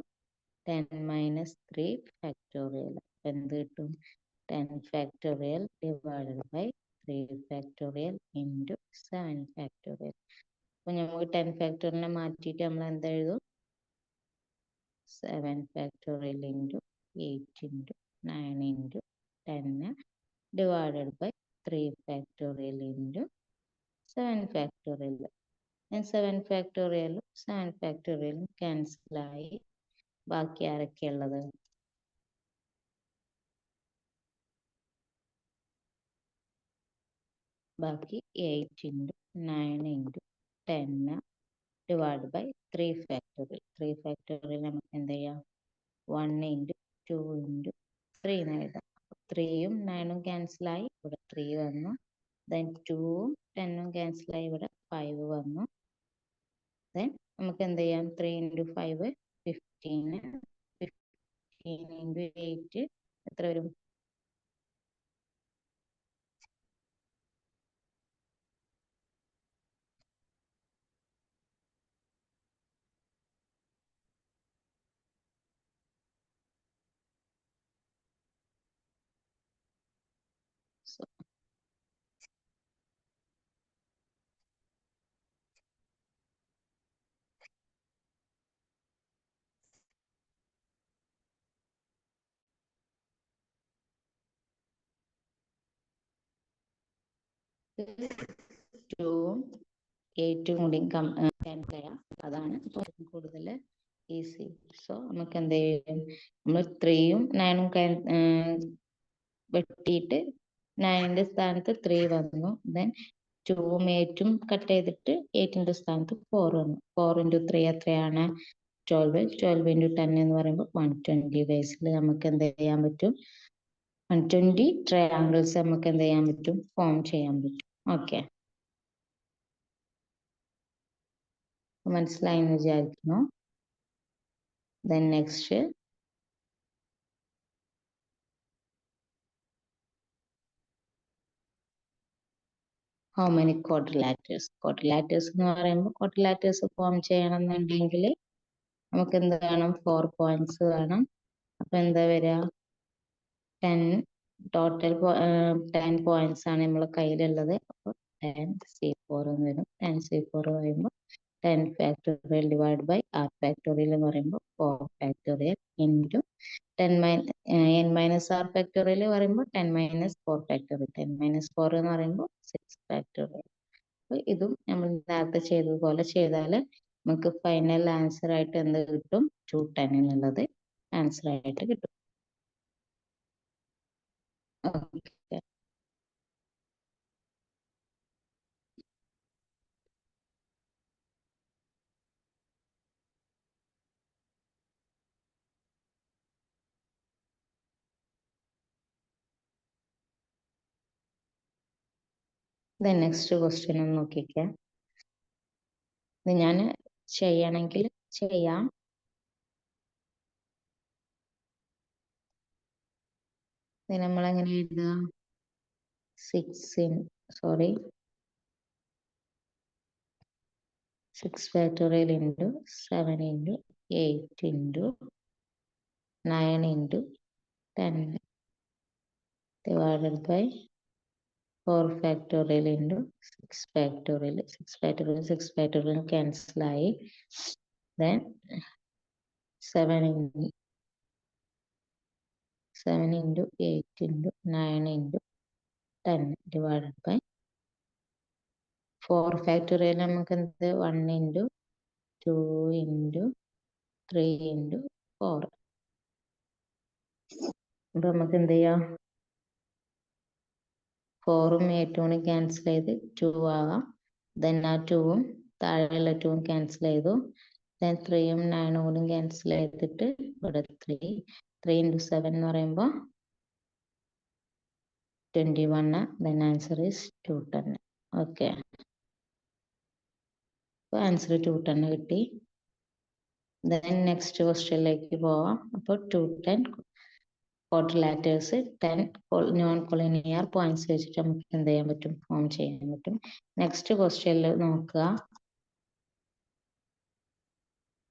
10 minus 3 factorial. എന്ത് കിട്ടും? 10 factorial divided by 3 factorial into 7 factorial. അപ്പൊ നമുക്ക് 10 ഫാക്ടോറിയലിനെ മാറ്റിയിട്ട് നമ്മൾ എന്ത് എഴുതും? 7 factorial into 8 into 9 into 10 divided by 3 factorial into 7 factorial. And 7 factorial 7 factorial cancel ആയി. ബാക്കി ആരൊക്കെയുള്ളത്? ബാക്കി 8 into 9 into 10 divide by 3 factorial. 3 factorial നമുക്ക് എന്ത് ചെയ്യാം? 1 ഇൻറ്റു 2 ഇൻറ്റു 3 എന്ന് എഴുതാം. 3ഉം 9ഉം ക്യാൻസൽ ആയി, ഇവിടെ 3 വന്നു. ദെൻ 2ഉം 10ഉം ക്യാൻസൽ ആയി, ഇവിടെ 5 വന്നു. ദെൻ നമുക്ക് എന്ത് ചെയ്യാം? 3 ഇൻറ്റു 5 15, 15 ഇൻറ്റു 8 എത്ര വരും? ടൂവും 8ഉം കൂടി ക്യാൻസൽ ചെയ്യാം. അതാണ് കൂടുതൽ ഈസി. സോ നമുക്ക് എന്ത് ചെയ്യും? നമ്മൾ 3ഉം 9ഉം വെട്ടിയിട്ട് 9ന്റെ സ്ഥാനത്ത് 3 വന്നു. ദെൻ 2ഉം 8ഉം കട്ട് ചെയ്തിട്ട് 8ന്റെ സ്ഥാനത്ത് 4 വന്നു. 4 ഇൻറ്റു 3 എത്രയാണ്? 12. 12 ഇൻറ്റു 10 എന്ന് പറയുമ്പോൾ 120 ബേസിൽ നമുക്ക് എന്ത് ചെയ്യാൻ പറ്റും? 120 ട്രയാങ്കിൾസ് നമുക്ക് എന്ത് ചെയ്യാൻ പറ്റും, ഫോം ചെയ്യാൻ പറ്റും. ഓക്കെ, മനസ്സിലായി എന്ന് വിചാരിക്കുന്നു. Then next how many quadrilaterals. Quadrilaterals എന്ന് പറയുമ്പോൾ ക്വാഡ്രിലാറ്റേഴ്സ് ഫോം ചെയ്യണമെന്നുണ്ടെങ്കിൽ നമുക്ക് എന്ത് വേണം, 4 പോയിന്റ്സ് വേണം. അപ്പൊ എന്താ വരിക, 10 ടോട്ടൽ 10 പോയിന്റ്സ് ആണ് നമ്മളെ കയ്യിലുള്ളത്. അപ്പോൾ 10C4 എന്ന് വരും. 10C4 പറയുമ്പോൾ 10 factorial divide by R factorial എന്ന് പറയുമ്പോൾ 4 factorial into n minus R factorial പറയുമ്പോൾ 10 മൈനസ് 4 ഫാക്ടോറിയൽ. 10 മൈനസ് 4 എന്ന് പറയുമ്പോൾ 6 ഫാക്ടോറിയൽ. അപ്പൊ ഇതും നമ്മൾ നേരത്തെ ചെയ്തതുപോലെ ചെയ്താൽ നമുക്ക് ഫൈനൽ ആൻസർ ആയിട്ട് എന്ത് കിട്ടും, 210 എന്നുള്ളത് ആൻസർ ആയിട്ട് കിട്ടും. ഓക്കെ, നെക്സ്റ്റ് ക്വസ്റ്റ്യൻ ഒന്ന് നോക്കിക്കേ. ഇത് ഞാൻ ചെയ്യണമെങ്കിൽ ചെയ്യാം. നമ്മൾ എങ്ങനെ എഴുതുക, 6 factorial into 7 into 8 into 9 into 10 divided by 4 factorial into 6 factorial. 6 factorial cancel ആയി. Then 7 into 8 into 9 into 10 divided by 4 factorial നമുക്ക് എന്ത്, 1 ഇൻറ്റു 2 ഇൻറ്റു 3 ഇൻറ്റു 4. അപ്പൊ നമുക്ക് എന്ത് ചെയ്യാം, 4ഉം 8ഉം ക്യാൻസൽ ചെയ്ത് 2 ആകാം. ദെൻ ആ 2ഉം താഴെയുള്ള 2ഉം ക്യാൻസൽ ചെയ്തു. ദെൻ 3ഉം 9ഉം കൂടി ക്യാൻസൽ ചെയ്തിട്ട് ഇവിടെ 3 ഇൻറ്റു 7 എന്ന് പറയുമ്പോൾ 21. Then answer is 210. ഓക്കെ, അപ്പോൾ ആൻസർ 210 കിട്ടി. ദെൻ നെക്സ്റ്റ് ക്വസ്റ്റ്യനിലേക്ക് പോവാം. അപ്പോൾ 210 ക്വാഡ്രിലാറ്റേഴ്സ് 10 നോൺ കൊളിനിയർ പോയിന്റ്സ് വെച്ചിട്ട് നമുക്ക് എന്ത് ചെയ്യാൻ പറ്റും, ഫോം ചെയ്യാൻ പറ്റും. നെക്സ്റ്റ് ക്വസ്റ്റ്യനിൽ നോക്കുക,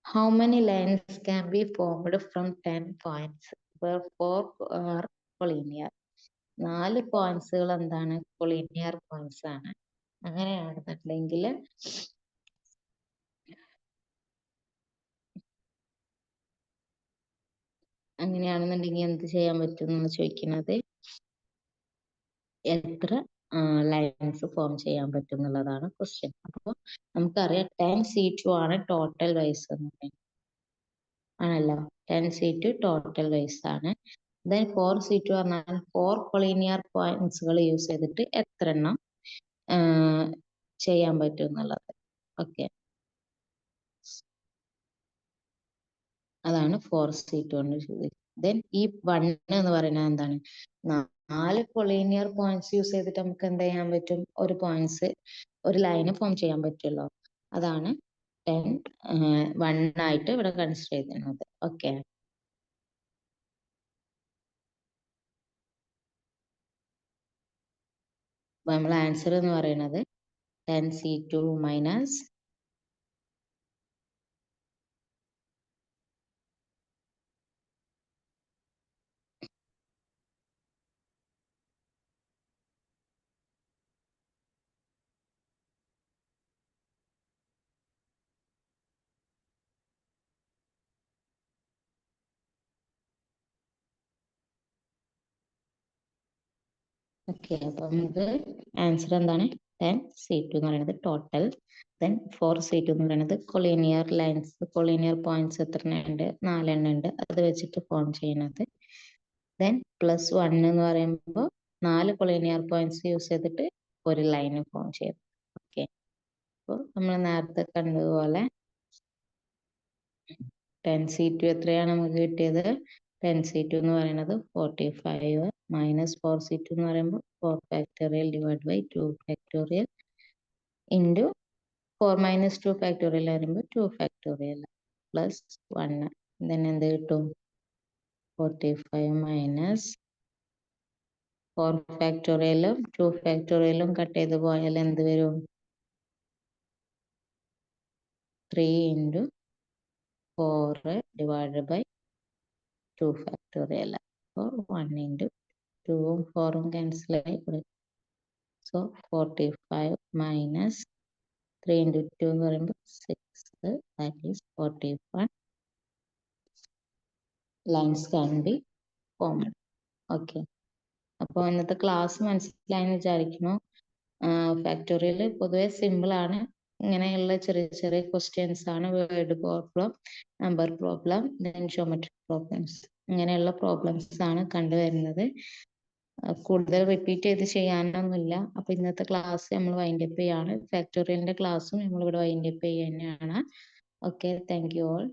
how many lines can be formed from 10 points where 4 are collinear. 4 പോയിന്റ്സുകൾ എന്താണ്, കൊളീനിയർ പോയിന്റ്സ് ആണ്. അങ്ങനെയാണെന്നുണ്ടെങ്കിൽ എന്ത് ചെയ്യാൻ പറ്റും എന്ന് ചോദിക്കുന്നത്, എത്ര ലൈൻസ് ഫോം ചെയ്യാൻ പറ്റും എന്നുള്ളതാണ് ക്വസ്റ്റ്യൻ. അപ്പോൾ നമുക്കറിയാം 10C2 ആണ് ടോട്ടൽ വൈസ് എന്ന് പറയുന്നത്, ആണല്ലോ. 10C2 ടോട്ടൽ വൈസ് ആണ്. ദെൻ 4C2 പറഞ്ഞാൽ 4 കൊളീനിയർ പോയിന്റ്സുകൾ യൂസ് ചെയ്തിട്ട് എത്ര എണ്ണം ചെയ്യാൻ പറ്റും എന്നുള്ളത്. ഓക്കെ, അതാണ് 4C2 കൊണ്ട് ചോദിച്ചത്. ദെൻ ഈ 1 എന്ന് പറയുന്നത് എന്താണ്, 4 കൊളീനിയർ പോയിന്റ്സ് യൂസ് ചെയ്തിട്ട് നമുക്ക് എന്ത് ചെയ്യാൻ പറ്റും, ഒരു ലൈന് ഫോം ചെയ്യാൻ പറ്റുമല്ലോ. അതാണ് 1 ആയിട്ട് ഇവിടെ കൺസിഡർ ചെയ്യുന്നത്. ഓക്കെ, നമ്മൾ ആൻസർ എന്ന് പറയുന്നത് 10C2 മൈനസ് ഓക്കെ, അപ്പൊ നമുക്ക് ആൻസർ എന്താണ്, 10C2 എന്ന് പറയുന്നത് ടോട്ടൽ. ദെൻ 4C2 എന്ന് പറയുന്നത് കൊളീനിയർ ലൈൻസ്, കൊളീനിയർ പോയിന്റ്സ് എത്ര ഉണ്ട്, 4 എണ്ണം ഉണ്ട്, അത് വെച്ചിട്ട് ഫോം ചെയ്യുന്നത്. ദെൻ +1 എന്ന് പറയുമ്പോൾ 4 കൊളീനിയർ പോയിന്റ്സ് യൂസ് ചെയ്തിട്ട് ഒരു ലൈന് ഫോം ചെയ്തു. ഓക്കെ, അപ്പോൾ നമ്മൾ നേരത്തെ കണ്ടതുപോലെ 10C2 എത്രയാണ് നമുക്ക് കിട്ടിയത്, 10C2 എന്ന് പറയുന്നത് 45 മൈനസ് 4c2 എന്ന് പറയുമ്പോൾ 4 factorial divide by 2 factorial into 4 minus 2 factorial പറയുമ്പോൾ 2 ഫാക്ടോറിയൽ പ്ലസ് 1 then എന്ത് കിട്ടും 45 മൈനസ് 4 ഫാക്ടോറിയലും 2 ഫാക്ടോറിയലും കട്ട് ചെയ്ത് പോയാൽ എന്ത് വരും 3 into 4 divided by 2 factorial. So 1 into 2 4 cancel. So 45 minus 3 into 2 6. That is 41. Lines can be formed. Okay. അപ്പോൾ ഇന്നത്തെ ക്ലാസ് മനസ്സിലായെന്ന് വിചാരിക്കുന്നു. ഫാക്ടോറിയൽ പൊതുവെ സിമ്പിൾ ആണ്. ഇങ്ങനെയുള്ള ചെറിയ ചെറിയ ക്വസ്റ്റ്യൻസ് ആണ്. Word problem, number problem, then geometric problems, ഇങ്ങനെയുള്ള പ്രോബ്ലംസ് ആണ് കണ്ടുവരുന്നത്. കൂടുതൽ റിപ്പീറ്റ് ചെയ്ത് ചെയ്യാനൊന്നുമില്ല. അപ്പൊ ഇന്നത്തെ ക്ലാസ് നമ്മൾ വൈൻഡ് അപ്പ് ചെയ്യാണ്. ഫാക്ടോറിയലിന്റെ ക്ലാസ്സും നമ്മളിവിടെ വൈൻഡ് അപ്പ് ചെയ്യുന്നതാണ്. Okay, thank you all.